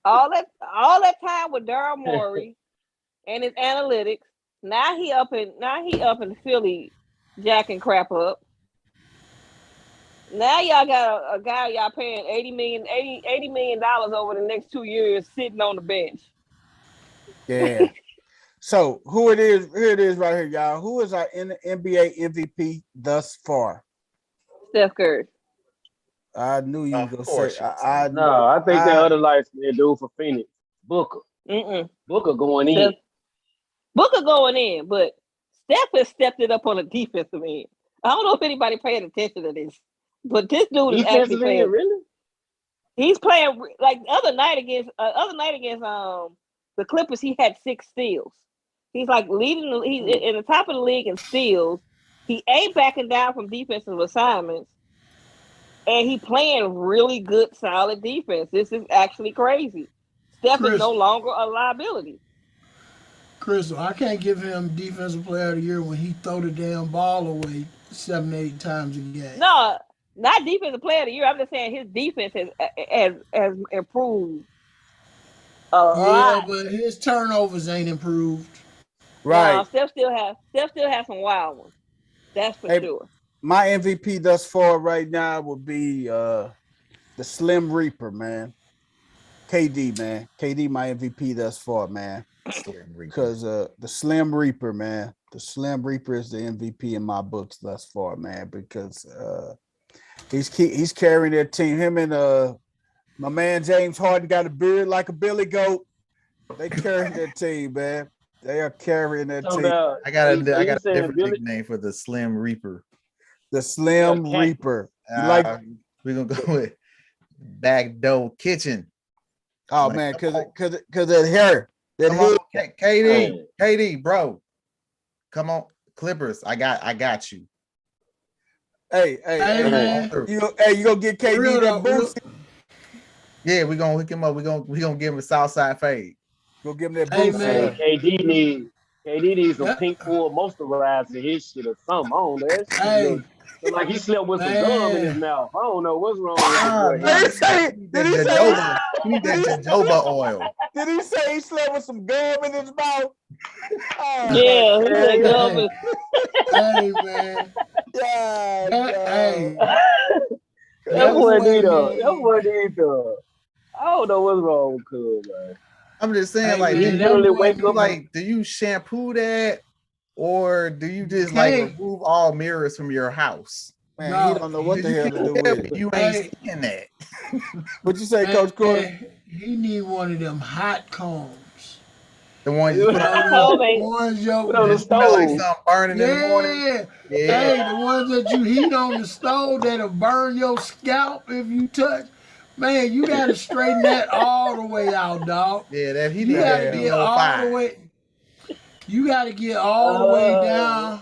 all that time with Daryl Morey and his analytics. Now he up in Philly jacking crap up. Now y'all got a guy y'all paying $80 million over the next 2 years sitting on the bench. Yeah. So who it is? Here it is right here, y'all. Who is our NBA MVP thus far? Steph Curry. I knew you were gonna say. I think that other light skinned dude for Phoenix, Booker. Booker going in. Booker going in, but Steph has stepped it up on the defensive end. I don't know if anybody paying attention to this, but this dude is actually playing. Really? He's playing like the other night against the Clippers. He had 6 steals. He's like leading. He's in the top of the league in steals. He ain't backing down from defensive assignments, and he playing really good, solid defense. This is actually crazy. Steph is no longer a liability. Crystal, I can't give him Defensive Player of the Year when he throw the damn ball away 7-8 times a game. No, not Defensive Player of the Year. I'm just saying his defense has improved a lot. But his turnovers ain't improved. Right. No, Steph still has some wild ones. That's for sure. My MVP thus far right now would be the the Slim Reaper, man. KD, man. KD, my MVP thus far, man. Because the Slim Reaper, man. The Slim Reaper is the MVP in my books thus far, man. Because he's carrying their team. Him and my man James Harden got a beard like a billy goat. They carrying their team, man. They are carrying their team. I got a different nickname for the Slim Reaper. The Slim Reaper. You like? We're gonna go with Backdoor Kitchen. Oh like, man, cause that hair. That head. KD, bro. Come on, Clippers. I got you. Hey, you gonna get KD that boost? Yeah, we're gonna hook him up. We're gonna give him a Southside fade. Go give him that boost. Man, KD needs some pink full moisturizer his shit or something. I don't know. Look like he slept with some gum in his mouth. I don't know what's wrong with him. Did he say he need that jojoba oil? Did he say he slept with some gum in his mouth? Oh, yeah, he said gum. Hey man. Hey. That boy need I don't know what's wrong with Cub, man. I'm just saying, like, he literally wake up. Like, do you shampoo that, or do you just like remove all mirrors from your house? Man, he don't know what the hell to do with it. You ain't seeing that. What you say, Coach Corey? He need one of them hot combs. The ones you put on the stove, like something burning in the morning. Yeah. Hey, the ones that you heat on the stove that'll burn your scalp if you touch. Man, you gotta straighten that all the way out, dog. Yeah, that he you gotta get all the way. You gotta get all the way down.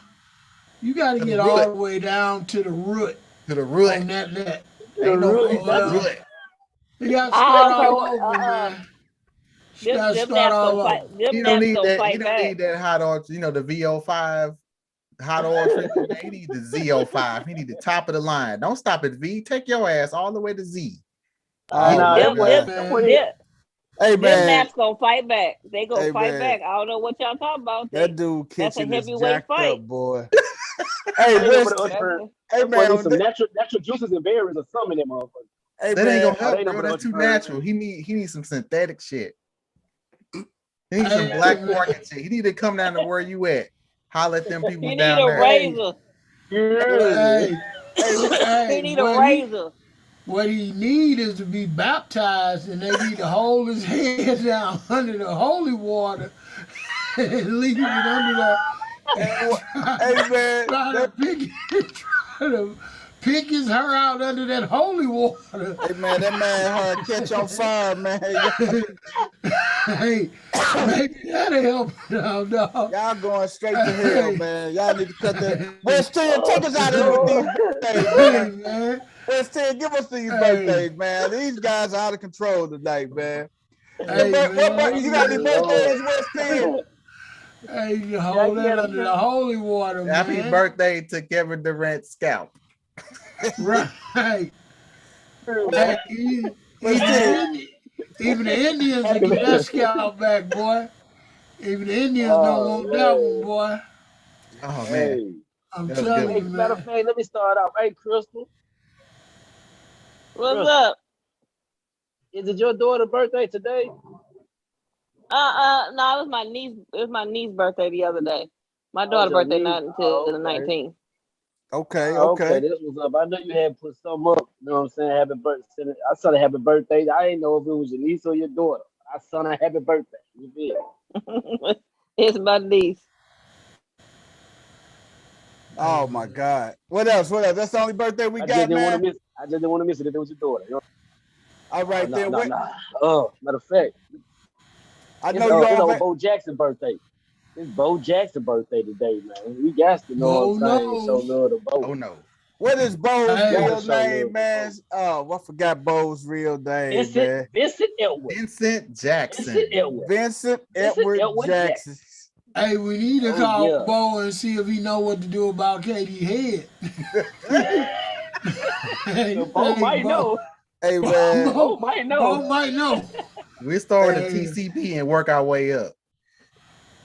You gotta get all the way down to the root. To the root. On that. Ain't no root. You gotta start all over, man. You don't need that. You don't need that hot oil. You know the VO5 hot oil treatment. He need the ZO5. He need the top of the line. Don't stop at V. Take your ass all the way to Z. Hey man, them naps gonna fight back. They gonna fight back. I don't know what y'all talking about. That dude kitchen is jacked up, boy. Hey man, some natural juices and berries or something in that motherfucker. Hey, that ain't gonna help, bro. That's too natural. He needs some synthetic shit. He needs some black market shit. He need to come down to where you at. Holler at them people down there. He need a razor. He need a razor. What he need is to be baptized, and they need to hold his head down under the holy water and leave it under the. Hey man, try to pick his hair out under that holy water. Hey man, that man hard catch on fire, man. Hey, maybe that'll help him out, dog. Y'all going straight to hell, man. Y'all need to cut that. West 10, take us out of these birthdays, man. West 10, give us these birthdays, man. These guys are out of control tonight, man. Hey, man. You got any birthdays, West 10? Hey, you hold that under the holy water, man. Happy birthday to Kevin Durant's scalp. Right. Hey, even the Indians will get that scalp back, boy. Even the Indians don't want that one, boy. Oh, man. I'm telling you, matter of fact, let me start off. Hey, Crystal. What's up? Is it your daughter's birthday today? No, it was my niece. It was my niece's birthday the other day. My daughter's birthday not until the 19th. Okay. This was up. I know you had put some up. You know what I'm saying? Happy birthday. I said happy birthday. I didn't know if it was your niece or your daughter. I said a happy birthday. You feel? It's my niece. Oh my God. What else? That's the only birthday we got, man. I just didn't want to miss it if it was your daughter. You know? All right, then. Matter of fact, I know it's Bo Jackson's birthday. It's Bo Jackson's birthday today, man. We got to know what I'm saying. Show love to Bo. Oh no. What is Bo's real name, man? Oh, I forgot Bo's real name, man. Vincent Edward. Vincent Jackson. Vincent Edward Jackson. Hey, we need to call Bo and see if he know what to do about Katie's head. Bo might know. Hey, man. Bo might know. We start at TCP and work our way up.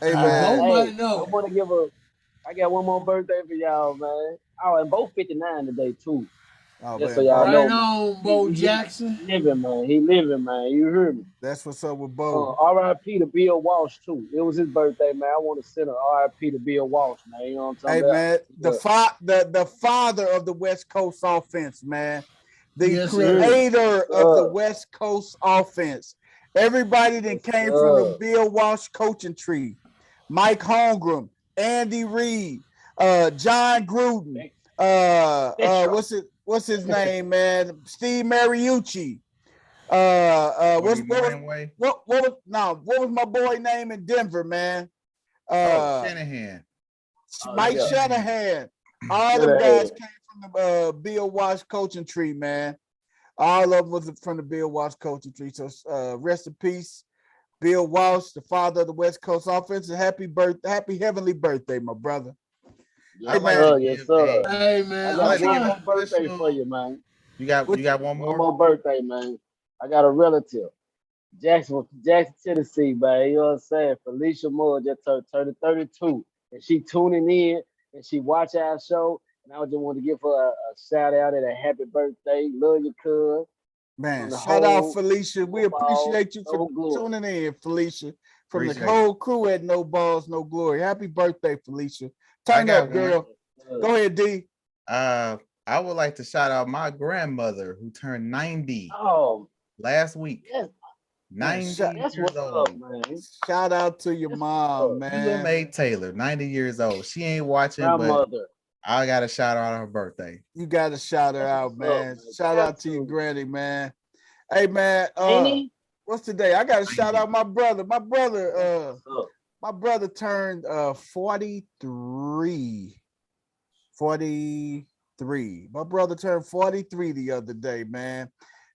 Hey, man. Bo might know. I want to I got one more birthday for y'all, man. Oh, and Bo 59 today, too. Oh Just so man, y'all Bo, know, Right man. on, Bo He Jackson. living, man. He living, man. You hear me? that's what's up with Bo. R.I.P. to Bill Walsh too. It was his birthday, man. I want to send an R.I.P. to Bill Walsh, man. You know what I'm Hey talking about? man, Yeah. the father of the West Coast offense, man. The Yes, You sir. hear me? creator of the Uh, West Coast offense. Everybody that yes, came from the sir. Bill Walsh coaching tree. Mike Holmgren, Andy Reid, John Gruden, Metro. what's his name, man? Steve Mariucci. Cody Greenway. What was my boy name in Denver, man? Oh, Uh, Shanahan. Oh Mike yeah. Shanahan. All Should them have guys had. came from the Bill Walsh coaching tree, man. All of them was from the Bill Walsh coaching tree. So rest in peace, Bill Walsh, the father of the West Coast offense. And happy heavenly birthday, my brother. I Hey Yes, like man, to sir. Yes, give sir. a. Hey I man, I I'm got like to one give trying. a more birthday for special. you, man. You got what one One more. more birthday, man. I got a relative. Jackson, Tennessee, man. You know what I'm saying? Felicia Moore just turned 32. And she tuning in and she watch our show. And I just want to give her a shout out and a happy birthday. Love you, cuz. man? From the Shout out whole Felicia. We No Balls, appreciate you for No Glory. tuning in, Felicia. From the Appreciate it. whole crew at No Balls, No Glory. Happy birthday, Felicia. I Turn up, got one. girl. Go ahead, D. I would like to shout out my grandmother who turned 90 Oh, last week. yes, Man, 90 that's years what's up, old. man. shout out to your That's what's mom, up. Sheila man. Mae Taylor, 90 years old. She ain't watching, but Grandmother. I got to shout out her birthday. You gotta shout her That's out, what's up, man. man. Shout Got out to your to. granny, man. Hey man, Ain't he? what's today? I gotta shout 90. out my brother. That's what's up. My brother turned 43. 43. My brother turned 43 the other day, man.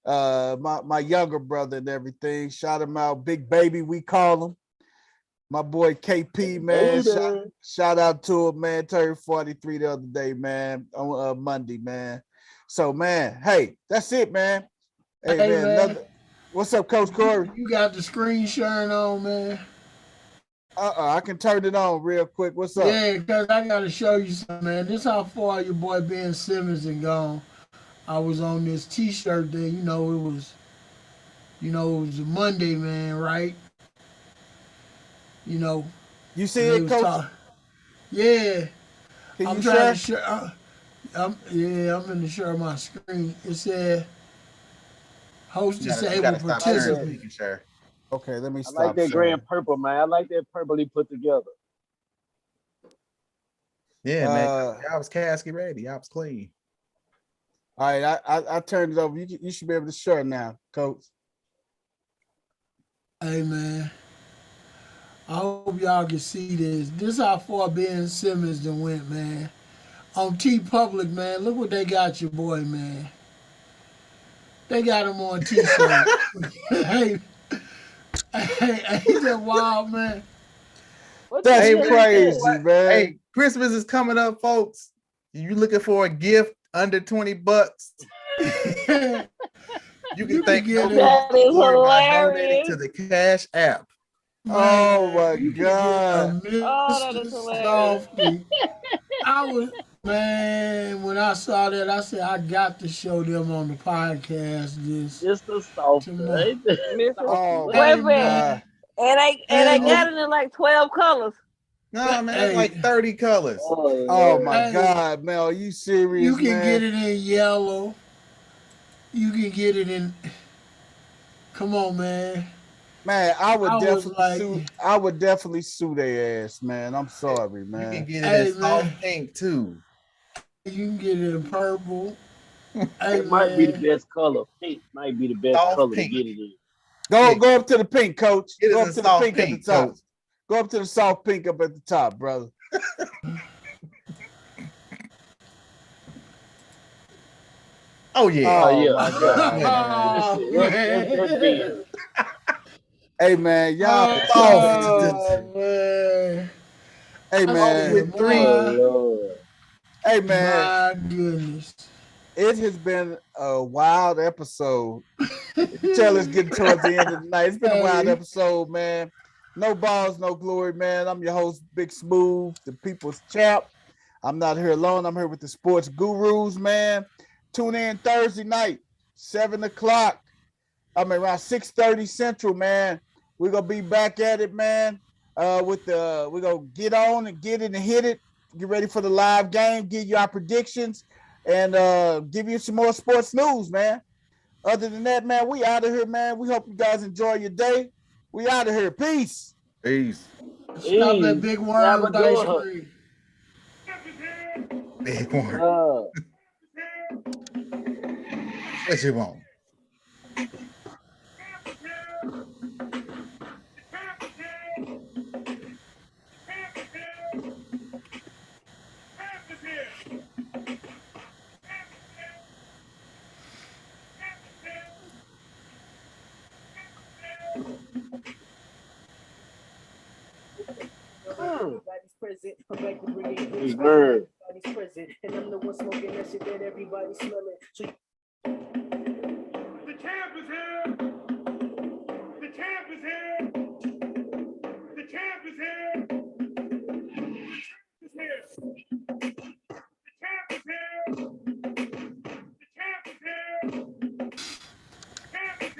My younger brother and everything. Shout him out. Big baby, we call him. My boy KP, man. Baby. Shout out to him, man. Turned 43 the other day, man. On Monday, man. So, man, hey, that's it, man. Hey, Hey man, man, what's up, Coach Corey? you got the screen sharing on, man. I can turn it on real quick. What's up? Yeah, cause I gotta show you something, man. This how far your boy Ben Simmons and gone. I was on this T-shirt there. It was a Monday, man, right? You know, You and see they it, was Coach? talking. Yeah, Can I'm you trying to share? share. I'm in the share my screen. It said host You gotta disabled I stop like sharing that. so participant. you can share. Okay, let me I like stop that gray sharing. and purple, man. I like that purple he put together. Yeah, man. Uh, I was casket ready. I was clean. all right, I turned it over. You should be able to share now, Coach. Hey man, I hope y'all can see this. This how far Ben Simmons done went, man. On T Public, man. Look what they got your boy, man. They got him on T-shirt. hey, ain't that wild, man? What the That's Hey hell man, is that? crazy, man. hey, Christmas is coming up, folks. You looking for a gift under $20? You can You can thank No get it, Balls That No is Glory by donating to hilarious. the Cash App. Oh man. my You can get a God. Oh, that is Mr. hilarious. Softy. I was man when I saw that, I said I got to show them on the podcast this Mr. Softer, tomorrow. ain't that? Mr. Softy, Oh what? my Wait a Hey minute. God. man, And they hey, got Oh, it in like 12 colors. No, man, it's hey, like 30 colors. oh Oh Lord. my hey, God, man. Are you you serious, can get man? it in yellow. You can get it in. Come on, man. Man, I would I was definitely like, sue. I would definitely sue their ass, man. I'm sorry, You can man. get it in hey soft man, pink too. you can get it in purple. Hey That might be the man, best color. Pink might be the best Soft color to pink. get it in. Go Yeah, go up to the pink, coach. it is Go in up to the soft pink at the pink, top. coach. Go up to the soft pink up at the top, brother. Oh yeah. Oh Oh yeah, my yeah. God, Yeah. man. That's oh it. That's man, Ben. Hey man, y'all. Soft. oh man. Hey I Soft man. said, with three. Oh my Lord. Hey man. my goodness. It has been a wild episode. You can tell it's getting towards the end of the night. It's been a wild Hey, episode, man. No balls, no glory, man. I'm your host, Big Smooth, the people's champ. I'm not here alone. I'm here with the sports gurus, man. Tune in Thursday night, 7 o'clock. Around 6:30 Central, man. We're gonna be back at it, man. We're gonna get on and get it and hit it. Get ready for the live game, give you our predictions, and give you some more sports news, man. Other than that, man, we out of here, man. We hope you guys enjoy your day. We out of here. Peace. Peace. Stop that big Have worm a with ice good cream. Big one. What you want? Everybody's present. I'm back to bring it. Bird. Everybody's present. And I'm the one smoking that shit that everybody's smelling. So you